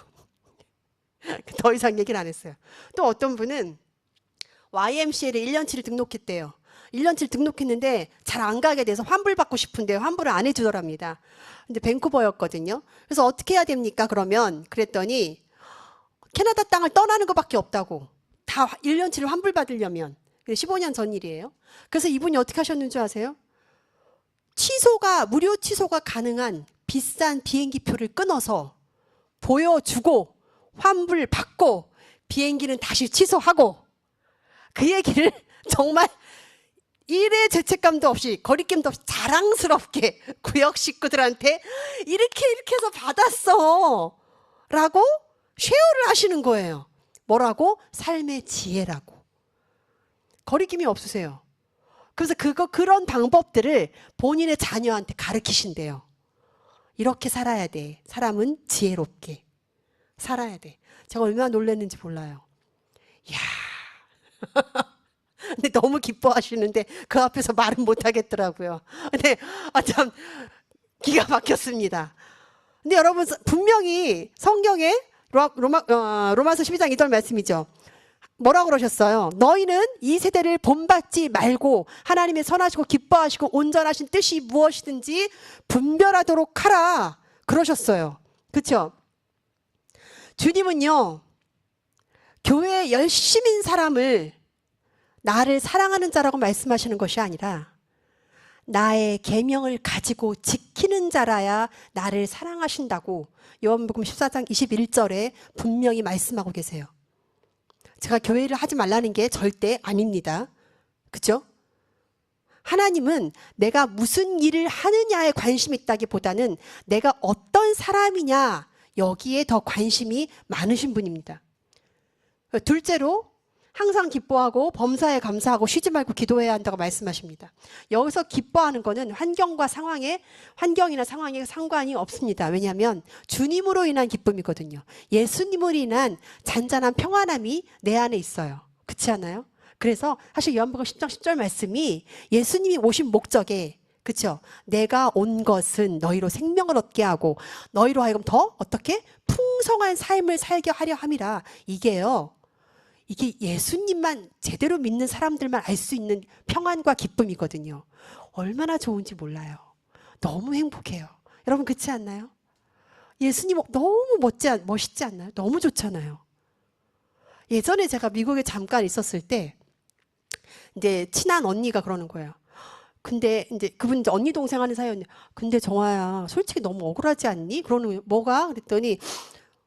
더 이상 얘기를 안 했어요. 또 어떤 분은 YMCA를 1년치를 등록했대요. 1년치를 등록했는데 잘 안 가게 돼서 환불받고 싶은데 환불을 안 해주더랍니다. 근데 밴쿠버였거든요. 그래서 어떻게 해야 됩니까? 그랬더니 캐나다 땅을 떠나는 것밖에 없다고. 다 1년치를 환불받으려면. 15년 전 일이에요. 그래서 이분이 어떻게 하셨는지 아세요? 무료 취소가 가능한 비싼 비행기표를 끊어서 보여주고 환불받고 비행기는 다시 취소하고, 그 얘기를 정말 일의 죄책감도 없이 거리낌도 없이 자랑스럽게 구역 식구들한테 이렇게 해서 받았어 라고 쉐어를 하시는 거예요. 뭐라고? 삶의 지혜라고. 거리낌이 없으세요. 그래서 그런 방법들을 본인의 자녀한테 가르치신대요. 이렇게 살아야 돼. 사람은 지혜롭게 살아야 돼. 제가 얼마나 놀랐는지 몰라요. 이야. 근데 너무 기뻐하시는데 그 앞에서 말은 못 하겠더라고요. 근데 참 기가 막혔습니다. 근데 여러분, 분명히 성경에 로마서 12장 2절 말씀이죠. 뭐라고 그러셨어요? 너희는 이 세대를 본받지 말고 하나님의 선하시고 기뻐하시고 온전하신 뜻이 무엇이든지 분별하도록 하라 그러셨어요. 그렇죠? 주님은요, 교회에 열심인 사람을 나를 사랑하는 자라고 말씀하시는 것이 아니라 나의 계명을 가지고 지키는 자라야 나를 사랑하신다고 요한복음 14장 21절에 분명히 말씀하고 계세요. 제가 교회를 하지 말라는 게 절대 아닙니다. 그렇죠? 하나님은 내가 무슨 일을 하느냐에 관심이 있다기보다는 내가 어떤 사람이냐, 여기에 더 관심이 많으신 분입니다. 둘째로 항상 기뻐하고 범사에 감사하고 쉬지 말고 기도해야 한다고 말씀하십니다. 여기서 기뻐하는 것은 환경이나 상황에 상관이 없습니다. 왜냐하면 주님으로 인한 기쁨이거든요. 예수님으로 인한 잔잔한 평안함이 내 안에 있어요. 그렇지 않아요? 그래서 사실 요한복음 10장 10절 말씀이 예수님이 오신 목적에, 그렇죠? 내가 온 것은 너희로 생명을 얻게 하고 너희로 하여금 더 어떻게 풍성한 삶을 살게 하려 함이라. 이게 예수님만 제대로 믿는 사람들만 알 수 있는 평안과 기쁨이거든요. 얼마나 좋은지 몰라요. 너무 행복해요. 여러분, 그렇지 않나요? 예수님 너무 멋있지 않나요? 너무 좋잖아요. 예전에 제가 미국에 잠깐 있었을 때 이제 친한 언니가 그러는 거예요. 근데 이제 그분 이제 언니 동생 하는 사이였는데, 근데 정아야 솔직히 너무 억울하지 않니? 그러는 거예요. 뭐가? 그랬더니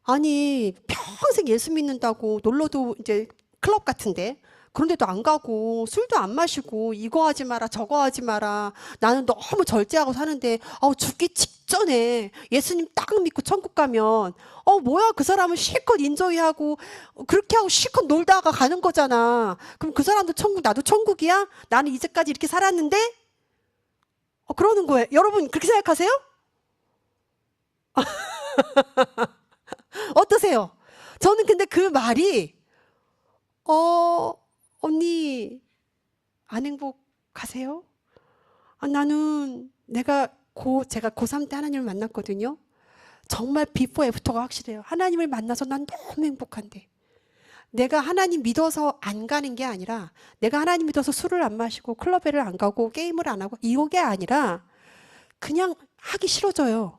아니 평생 예수 믿는다고 놀러도 이제 클럽 같은데 그런데도 안 가고 술도 안 마시고 이거 하지 마라 저거 하지 마라, 나는 너무 절제하고 사는데 죽기 직전에 예수님 딱 믿고 천국 가면 뭐야, 그 사람은 실컷 인조이하고 그렇게 하고 실컷 놀다가 가는 거잖아. 그럼 그 사람도 천국 나도 천국이야? 나는 이제까지 이렇게 살았는데? 그러는 거예요. 여러분 그렇게 생각하세요? 어떠세요? 저는 근데 그 말이 언니 안 행복하세요? 나는 제가 고3 때 하나님을 만났거든요. 정말 비포 애프터가 확실해요. 하나님을 만나서 난 너무 행복한데 내가 하나님 믿어서 안 가는 게 아니라, 내가 하나님 믿어서 술을 안 마시고 클럽에를 안 가고 게임을 안 하고 이게 아니라 그냥 하기 싫어져요.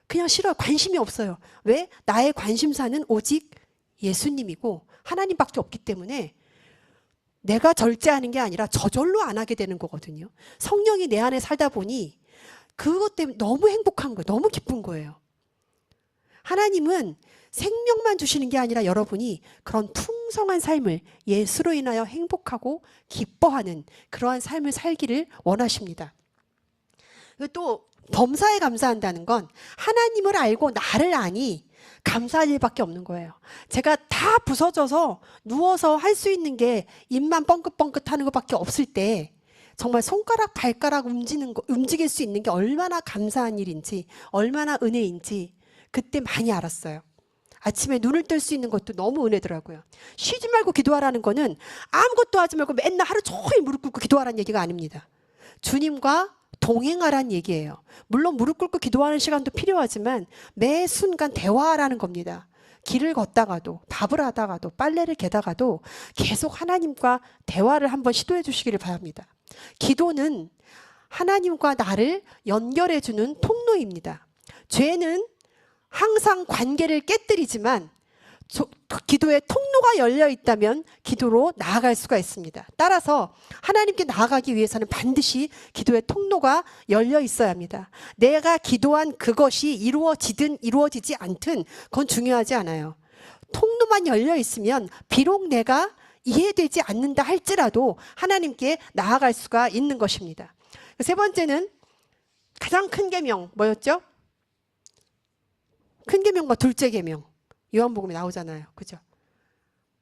그냥 싫어요. 관심이 없어요. 왜? 나의 관심사는 오직 예수님이고 하나님밖에 없기 때문에 내가 절제하는 게 아니라 저절로 안 하게 되는 거거든요. 성령이 내 안에 살다 보니 그것 때문에 너무 행복한 거예요. 너무 기쁜 거예요. 하나님은 생명만 주시는 게 아니라 여러분이 그런 풍성한 삶을, 예수로 인하여 행복하고 기뻐하는 그러한 삶을 살기를 원하십니다. 또 범사에 감사한다는 건 하나님을 알고 나를 아니 감사할 일밖에 없는 거예요. 제가 다 부서져서 누워서 할 수 있는 게 입만 뻥긋뻥긋하는 것밖에 없을 때 정말 손가락 발가락 움직일 수 있는 게 얼마나 감사한 일인지, 얼마나 은혜인지 그때 많이 알았어요. 아침에 눈을 뜰 수 있는 것도 너무 은혜더라고요. 쉬지 말고 기도하라는 거는 아무것도 하지 말고 맨날 하루 종일 무릎 꿇고 기도하라는 얘기가 아닙니다. 주님과 동행하라는 얘기예요. 물론 무릎 꿇고 기도하는 시간도 필요하지만 매 순간 대화하라는 겁니다. 길을 걷다가도, 밥을 하다가도, 빨래를 개다가도 계속 하나님과 대화를 한번 시도해 주시기를 바랍니다. 기도는 하나님과 나를 연결해 주는 통로입니다. 죄는 항상 관계를 깨뜨리지만 기도의 통로가 열려 있다면 기도로 나아갈 수가 있습니다. 따라서 하나님께 나아가기 위해서는 반드시 기도의 통로가 열려 있어야 합니다. 내가 기도한 그것이 이루어지든 이루어지지 않든 그건 중요하지 않아요. 통로만 열려 있으면 비록 내가 이해되지 않는다 할지라도 하나님께 나아갈 수가 있는 것입니다. 세 번째는 가장 큰 계명 뭐였죠? 큰 계명과 둘째 계명. 요한복음에 나오잖아요. 그죠?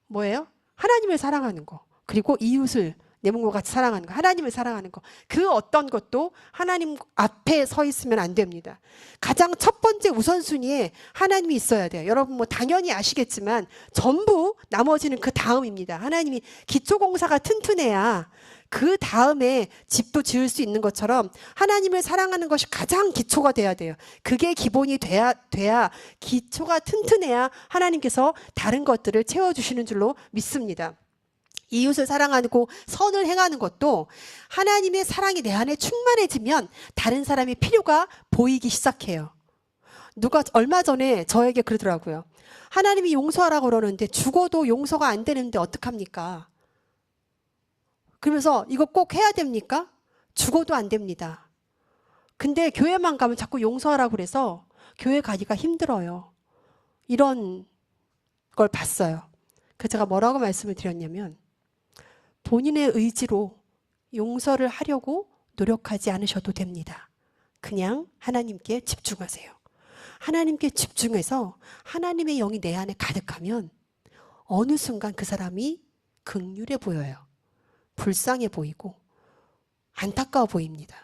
뭐예요? 하나님을 사랑하는 거. 그리고 이웃을 내 몸과 같이 사랑하는 거. 하나님을 사랑하는 거. 그 어떤 것도 하나님 앞에 서 있으면 안 됩니다. 가장 첫 번째 우선순위에 하나님이 있어야 돼요. 여러분 뭐 당연히 아시겠지만 전부 나머지는 그 다음입니다. 하나님이 기초공사가 튼튼해야 그 다음에 집도 지을 수 있는 것처럼 하나님을 사랑하는 것이 가장 기초가 돼야 돼요. 그게 기본이 돼야 기초가 튼튼해야 하나님께서 다른 것들을 채워주시는 줄로 믿습니다. 이웃을 사랑하고 선을 행하는 것도 하나님의 사랑이 내 안에 충만해지면 다른 사람의 필요가 보이기 시작해요. 누가 얼마 전에 저에게 그러더라고요. 하나님이 용서하라고 그러는데 죽어도 용서가 안 되는데 어떡합니까? 그러면서 이거 꼭 해야 됩니까? 죽어도 안 됩니다. 근데 교회만 가면 자꾸 용서하라고 그래서 교회 가기가 힘들어요. 이런 걸 봤어요. 그래서 제가 뭐라고 말씀을 드렸냐면 본인의 의지로 용서를 하려고 노력하지 않으셔도 됩니다. 그냥 하나님께 집중하세요. 하나님께 집중해서 하나님의 영이 내 안에 가득하면 어느 순간 그 사람이 긍휼해 보여요. 불쌍해 보이고 안타까워 보입니다.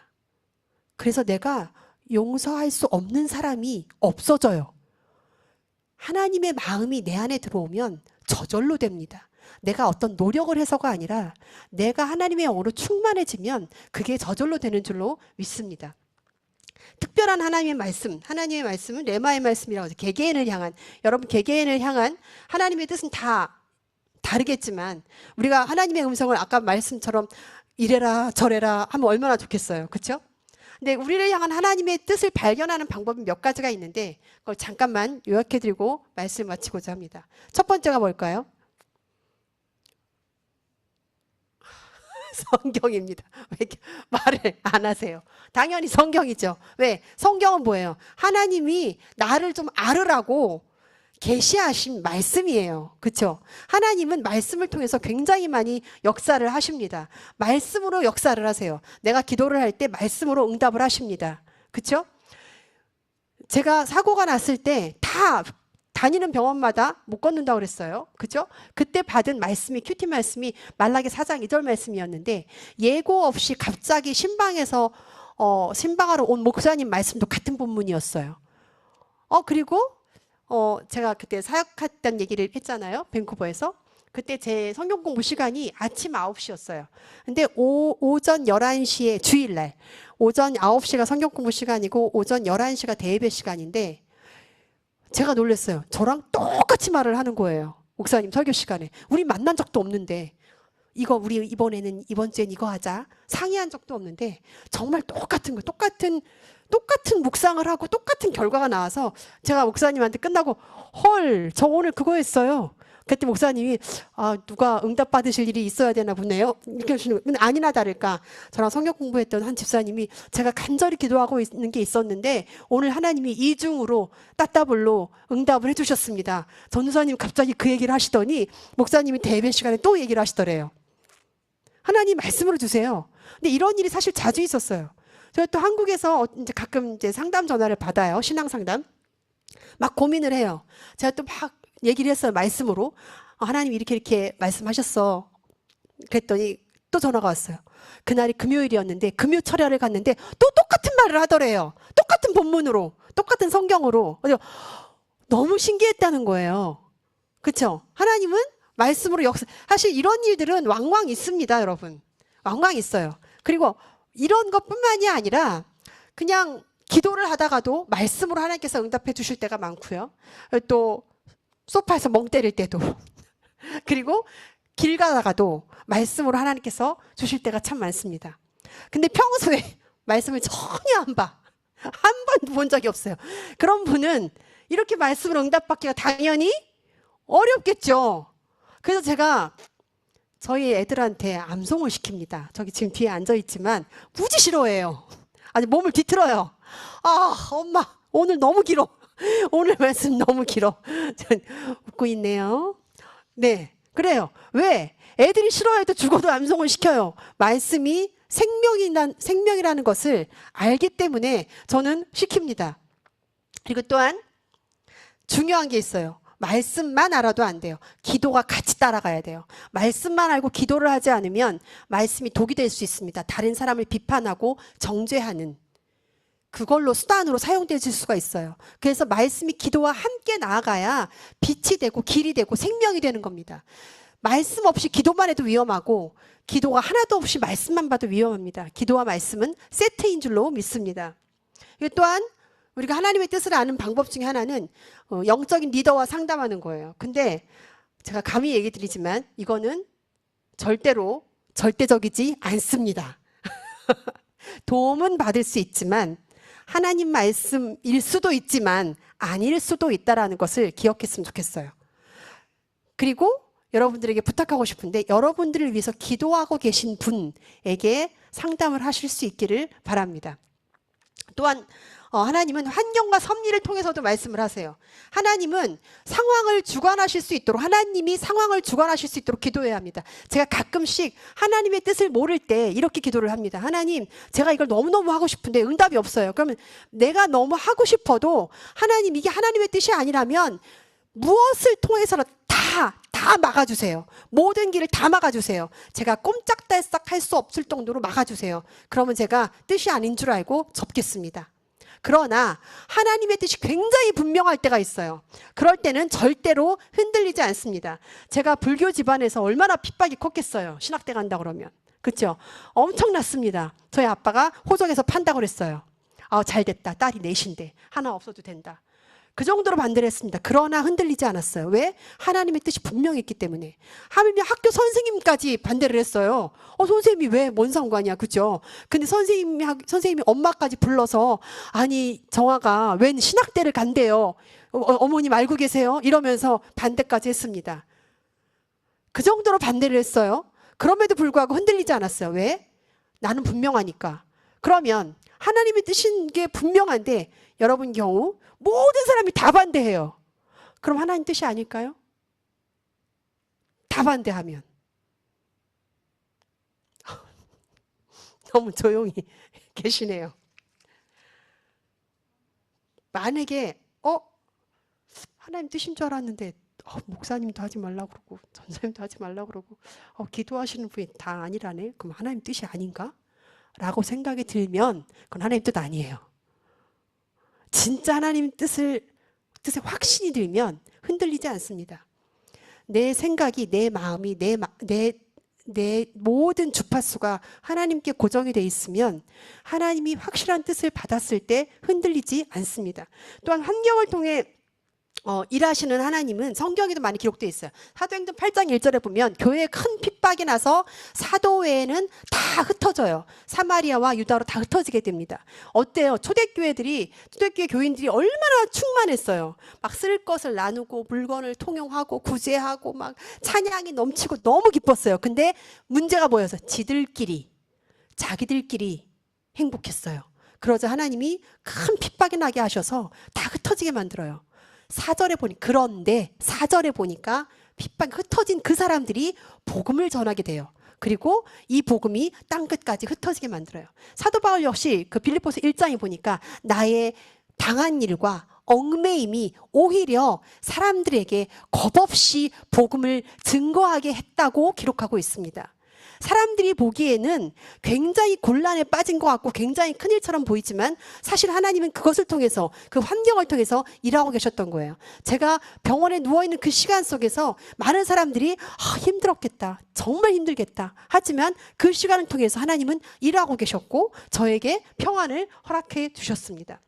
그래서 내가 용서할 수 없는 사람이 없어져요. 하나님의 마음이 내 안에 들어오면 저절로 됩니다. 내가 어떤 노력을 해서가 아니라 내가 하나님의 영으로 충만해지면 그게 저절로 되는 줄로 믿습니다. 특별한 하나님의 말씀은 레마의 말씀이라고 해서 개개인을 향한, 여러분 개개인을 향한 하나님의 뜻은 다 다르겠지만 우리가 하나님의 음성을 아까 말씀처럼 이래라 저래라 하면 얼마나 좋겠어요. 그렇죠? 근데 우리를 향한 하나님의 뜻을 발견하는 방법이 몇 가지가 있는데 그걸 잠깐만 요약해드리고 말씀을 마치고자 합니다. 첫 번째가 뭘까요? 성경입니다. 왜 이렇게 말을 안 하세요? 당연히 성경이죠. 왜? 성경은 뭐예요? 하나님이 나를 좀 알으라고 계시하신 말씀이에요. 그렇죠? 하나님은 말씀을 통해서 굉장히 많이 역사를 하십니다. 말씀으로 역사를 하세요. 내가 기도를 할 때 말씀으로 응답을 하십니다. 그렇죠? 제가 사고가 났을 때 다 다니는 병원마다 못 걷는다고 그랬어요. 그죠? 그때 받은 말씀이 큐티 말씀이 말라기 4장 2절 말씀이었는데 예고 없이 갑자기 신방하러 온 목사님 말씀도 같은 본문이었어요. 그리고 제가 그때 사역했던 얘기를 했잖아요. 밴쿠버에서. 그때 제 성경 공부 시간이 아침 9시였어요. 근데 오전 11시에 주일날 오전 9시가 성경 공부 시간이고 오전 11시가 대예배 시간인데 제가 놀랐어요. 저랑 똑같이 말을 하는 거예요. 목사님 설교 시간에. 우리 만난 적도 없는데 이거 우리 이번 주엔 이거 하자 상의한 적도 없는데 정말 똑같은 거 똑같은 묵상을 하고 똑같은 결과가 나와서 제가 목사님한테 끝나고 헐, 저 오늘 그거 했어요. 그때 목사님이 누가 응답 받으실 일이 있어야 되나 보네요. 이렇게 하시는 거예요. 아니나 다를까 저랑 성경 공부했던 한 집사님이 제가 간절히 기도하고 있는 게 있었는데 오늘 하나님이 이중으로 따따블로 응답을 해주셨습니다. 전도사님 갑자기 그 얘기를 하시더니 목사님이 대회 시간에 또 얘기를 하시더래요. 하나님 말씀으로 주세요. 근데 이런 일이 사실 자주 있었어요. 제가 또 한국에서 이제 가끔 이제 상담 전화를 받아요. 신앙 상담. 막 고민을 해요. 제가 또 막 얘기를 했어요. 말씀으로. 하나님 이렇게 말씀하셨어. 그랬더니 또 전화가 왔어요. 그날이 금요일이었는데 금요 철야를 갔는데 또 똑같은 말을 하더래요. 똑같은 본문으로. 똑같은 성경으로. 너무 신기했다는 거예요. 그렇죠? 하나님은 말씀으로 사실 이런 일들은 왕왕 있습니다, 여러분. 왕왕 있어요. 그리고 이런 것뿐만이 아니라 그냥 기도를 하다가도 말씀으로 하나님께서 응답해 주실 때가 많고요. 또 소파에서 멍 때릴 때도 그리고 길 가다가도 말씀으로 하나님께서 주실 때가 참 많습니다. 근데 평소에 말씀을 전혀 안 봐. 한 번도 본 적이 없어요. 그런 분은 이렇게 말씀으로 응답받기가 당연히 어렵겠죠. 그래서 제가 저희 애들한테 암송을 시킵니다. 저기 지금 뒤에 앉아있지만 무지 싫어해요. 아니 몸을 뒤틀어요. 엄마 오늘 너무 길어. 오늘 말씀 너무 길어. 웃고 있네요. 네, 그래요. 왜? 애들이 싫어해도 죽어도 암송을 시켜요. 말씀이 생명이라는 것을 알기 때문에 저는 시킵니다. 그리고 또한 중요한 게 있어요. 말씀만 알아도 안 돼요. 기도가 같이 따라가야 돼요. 말씀만 알고 기도를 하지 않으면 말씀이 독이 될 수 있습니다. 다른 사람을 비판하고 정죄하는 그걸로 수단으로 사용될 수가 있어요. 그래서 말씀이 기도와 함께 나아가야 빛이 되고 길이 되고 생명이 되는 겁니다. 말씀 없이 기도만 해도 위험하고 기도가 하나도 없이 말씀만 봐도 위험합니다. 기도와 말씀은 세트인 줄로 믿습니다. 또한 우리가 하나님의 뜻을 아는 방법 중에 하나는 영적인 리더와 상담하는 거예요. 근데 제가 감히 얘기 드리지만 이거는 절대로 절대적이지 않습니다. 도움은 받을 수 있지만 하나님 말씀일 수도 있지만 아닐 수도 있다는 것을 기억했으면 좋겠어요. 그리고 여러분들에게 부탁하고 싶은데 여러분들을 위해서 기도하고 계신 분에게 상담을 하실 수 있기를 바랍니다. 또한 하나님은 환경과 섭리를 통해서도 말씀을 하세요. 하나님은 상황을 주관하실 수 있도록 하나님이 상황을 주관하실 수 있도록 기도해야 합니다. 제가 가끔씩 하나님의 뜻을 모를 때 이렇게 기도를 합니다. 하나님 제가 이걸 너무너무 하고 싶은데 응답이 없어요. 그러면 내가 너무 하고 싶어도 하나님 이게 하나님의 뜻이 아니라면 무엇을 통해서라도 다 막아주세요. 모든 길을 다 막아주세요. 제가 꼼짝달싹 할 수 없을 정도로 막아주세요. 그러면 제가 뜻이 아닌 줄 알고 접겠습니다. 그러나 하나님의 뜻이 굉장히 분명할 때가 있어요. 그럴 때는 절대로 흔들리지 않습니다. 제가 불교 집안에서 얼마나 핍박이 컸겠어요. 신학대 간다 그러면. 그렇죠? 엄청났습니다. 저희 아빠가 호적에서 판다고 그랬어요. 잘 됐다. 딸이 넷인데 하나 없어도 된다. 그 정도로 반대를 했습니다. 그러나 흔들리지 않았어요. 왜? 하나님의 뜻이 분명했기 때문에. 하물며 학교 선생님까지 반대를 했어요. 선생님이 왜 뭔 상관이야, 그죠? 근데 선생님이 엄마까지 불러서 아니 정아가 웬 신학대를 간대요. 어머님 알고 계세요? 이러면서 반대까지 했습니다. 그 정도로 반대를 했어요. 그럼에도 불구하고 흔들리지 않았어요. 왜? 나는 분명하니까. 그러면 하나님의 뜻인 게 분명한데 여러분 경우 모든 사람이 다 반대해요. 그럼 하나님 뜻이 아닐까요? 다 반대하면. 너무 조용히 계시네요. 만약에 하나님 뜻인 줄 알았는데 목사님도 하지 말라고 그러고 전사님도 하지 말라고 그러고 기도하시는 분이 다 아니라네. 그럼 하나님 뜻이 아닌가? 라고 생각이 들면 그건 하나님 뜻 아니에요. 진짜 하나님 뜻에 확신이 들면 흔들리지 않습니다. 내 생각이, 내 마음이, 내 모든 주파수가 하나님께 고정이 돼 있으면 하나님이 확실한 뜻을 받았을 때 흔들리지 않습니다. 또한 환경을 통해 일하시는 하나님은 성경에도 많이 기록되어 있어요. 사도행전 8장 1절에 보면 교회에 큰 핍박이 나서 사도회에는 다 흩어져요. 사마리아와 유다로 다 흩어지게 됩니다. 어때요? 초대교회 교인들이 얼마나 충만했어요. 막 쓸 것을 나누고 물건을 통용하고 구제하고 막 찬양이 넘치고 너무 기뻤어요. 근데 문제가 뭐여서 자기들끼리 행복했어요. 그러자 하나님이 큰 핍박이 나게 하셔서 다 흩어지게 만들어요. 4절에 보니까 핍박이 흩어진 그 사람들이 복음을 전하게 돼요. 그리고 이 복음이 땅끝까지 흩어지게 만들어요. 사도 바울 역시 그 빌립보서 1장에 보니까 나의 당한 일과 얽매임이 오히려 사람들에게 겁없이 복음을 증거하게 했다고 기록하고 있습니다. 사람들이 보기에는 굉장히 곤란에 빠진 것 같고 굉장히 큰일처럼 보이지만 사실 하나님은 그것을 통해서 그 환경을 통해서 일하고 계셨던 거예요. 제가 병원에 누워있는 그 시간 속에서 많은 사람들이 힘들었겠다, 정말 힘들겠다 하지만 그 시간을 통해서 하나님은 일하고 계셨고 저에게 평안을 허락해 주셨습니다.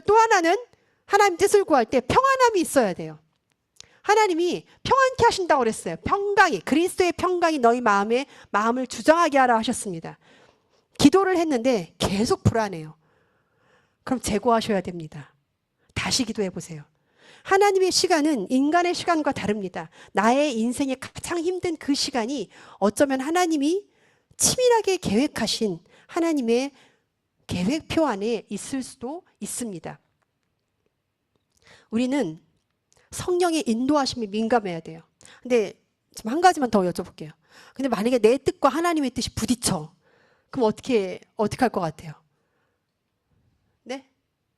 또 하나는 하나님 뜻을 구할 때 평안함이 있어야 돼요. 하나님이 평안케 하신다고 그랬어요. 평강이, 그리스도의 평강이 너희 마음을 주장하게 하라 하셨습니다. 기도를 했는데 계속 불안해요. 그럼 재고하셔야 됩니다. 다시 기도해 보세요. 하나님의 시간은 인간의 시간과 다릅니다. 나의 인생에 가장 힘든 그 시간이 어쩌면 하나님이 치밀하게 계획하신 하나님의 계획표 안에 있을 수도 있습니다. 우리는 성령의 인도하심이 민감해야 돼요. 근데 지금 한 가지만 더 여쭤볼게요. 근데 만약에 내 뜻과 하나님의 뜻이 부딪혀. 그럼 어떻게 할 것 같아요? 네?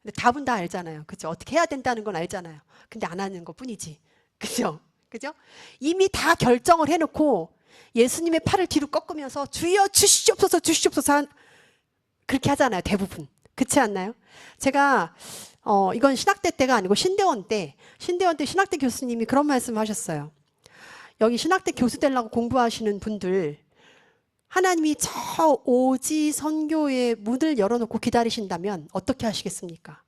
근데 답은 다 알잖아요. 그죠? 어떻게 해야 된다는 건 알잖아요. 근데 안 하는 것 뿐이지. 그죠? 그죠? 이미 다 결정을 해놓고 예수님의 팔을 뒤로 꺾으면서 주여 주시옵소서 주시옵소서 그렇게 하잖아요. 대부분. 그렇지 않나요? 제가 이건 신학대 때가 아니고 신대원 때 신학대 교수님이 그런 말씀 하셨어요. 여기 신학대 교수 되려고 공부하시는 분들 하나님이 저 오지 선교의 문을 열어놓고 기다리신다면 어떻게 하시겠습니까?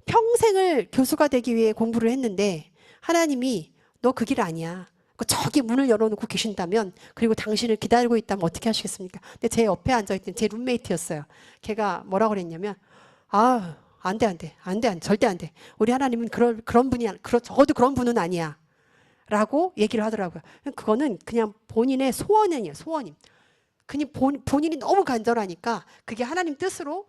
평생을 교수가 되기 위해 공부를 했는데 하나님이 너 그 길 아니야. 저기 문을 열어놓고 계신다면 그리고 당신을 기다리고 있다면 어떻게 하시겠습니까? 근데 제 옆에 앉아있던 제 룸메이트였어요. 걔가 뭐라고 그랬냐면 안 돼. 절대 안 돼. 우리 하나님은 그런 분이, 적어도 그런 분은 아니야. 라고 얘기를 하더라고요. 그거는 그냥 본인의 소원이에요, 소원임. 그냥 본인이 너무 간절하니까 그게 하나님 뜻으로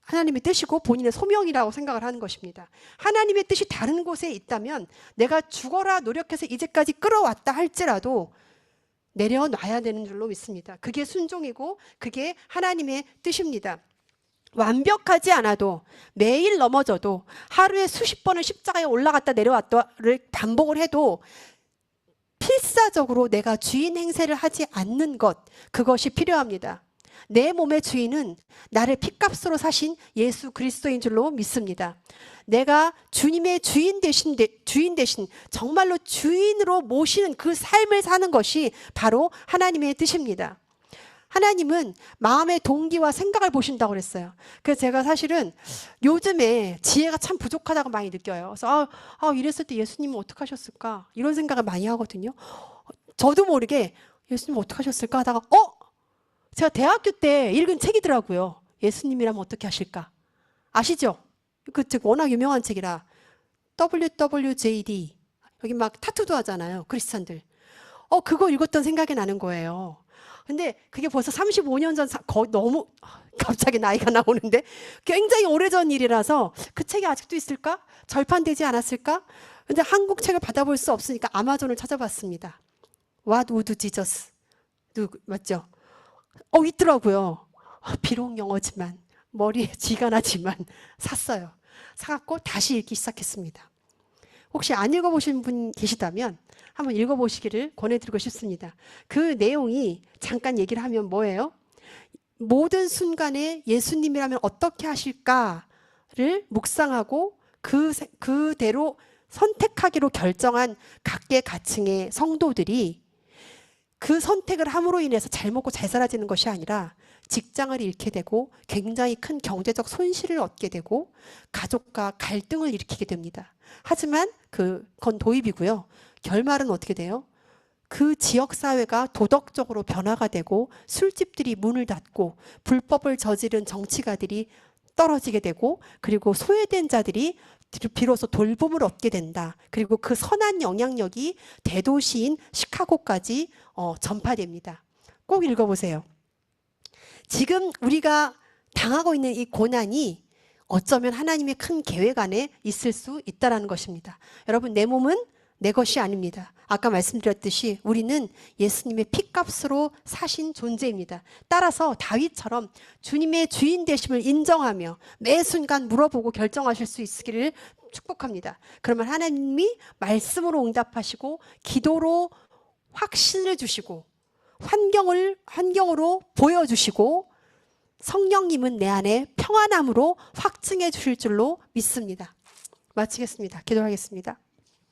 하나님의 뜻이고 본인의 소명이라고 생각을 하는 것입니다. 하나님의 뜻이 다른 곳에 있다면 내가 죽어라 노력해서 이제까지 끌어왔다 할지라도 내려놔야 되는 줄로 믿습니다. 그게 순종이고 그게 하나님의 뜻입니다. 완벽하지 않아도 매일 넘어져도 하루에 수십 번을 십자가에 올라갔다 내려왔다를 반복을 해도 필사적으로 내가 주인 행세를 하지 않는 것, 그것이 필요합니다. 내 몸의 주인은 나를 핏값으로 사신 예수 그리스도인 줄로 믿습니다. 내가 주님의 주인 대신 정말로 주인으로 모시는 그 삶을 사는 것이 바로 하나님의 뜻입니다. 하나님은 마음의 동기와 생각을 보신다고 그랬어요. 그래서 제가 사실은 요즘에 지혜가 참 부족하다고 많이 느껴요. 그래서 이랬을 때 예수님은 어떻게 하셨을까? 이런 생각을 많이 하거든요. 저도 모르게 예수님 어떻게 하셨을까 하다가 제가 대학교 때 읽은 책이더라고요. 예수님이라면 어떻게 하실까? 아시죠? 그 책 워낙 유명한 책이라 WWJD 여기 막 타투도 하잖아요. 크리스찬들. 그거 읽었던 생각이 나는 거예요. 근데 그게 벌써 35년 전 너무 갑자기 나이가 나오는데 굉장히 오래전 일이라서 그 책이 아직도 있을까? 절판되지 않았을까? 근데 한국 책을 받아볼 수 없으니까 아마존을 찾아봤습니다. What would Jesus do? 맞죠? 있더라고요. 비록 영어지만 머리에 쥐가 나지만 샀어요. 사갖고 다시 읽기 시작했습니다. 혹시 안 읽어보신 분 계시다면 한번 읽어보시기를 권해드리고 싶습니다. 그 내용이 잠깐 얘기를 하면 뭐예요? 모든 순간에 예수님이라면 어떻게 하실까를 묵상하고 그대로 선택하기로 결정한 각계각층의 성도들이 그 선택을 함으로 인해서 잘 먹고 잘 살아지는 것이 아니라 직장을 잃게 되고 굉장히 큰 경제적 손실을 얻게 되고 가족과 갈등을 일으키게 됩니다. 하지만 그건 도입이고요. 결말은 어떻게 돼요? 그 지역 사회가 도덕적으로 변화가 되고 술집들이 문을 닫고 불법을 저지른 정치가들이 떨어지게 되고 그리고 소외된 자들이 비로소 돌봄을 얻게 된다. 그리고 그 선한 영향력이 대도시인 시카고까지 전파됩니다. 꼭 읽어보세요. 지금 우리가 당하고 있는 이 고난이 어쩌면 하나님의 큰 계획 안에 있을 수 있다는 것입니다. 여러분, 내 몸은 내 것이 아닙니다. 아까 말씀드렸듯이 우리는 예수님의 피값으로 사신 존재입니다. 따라서 다윗처럼 주님의 주인 되심을 인정하며 매 순간 물어보고 결정하실 수 있기를 축복합니다. 그러면 하나님이 말씀으로 응답하시고 기도로 확신을 주시고 환경으로 보여주시고 성령님은 내 안에 평안함으로 확증해 주실 줄로 믿습니다. 마치겠습니다. 기도하겠습니다.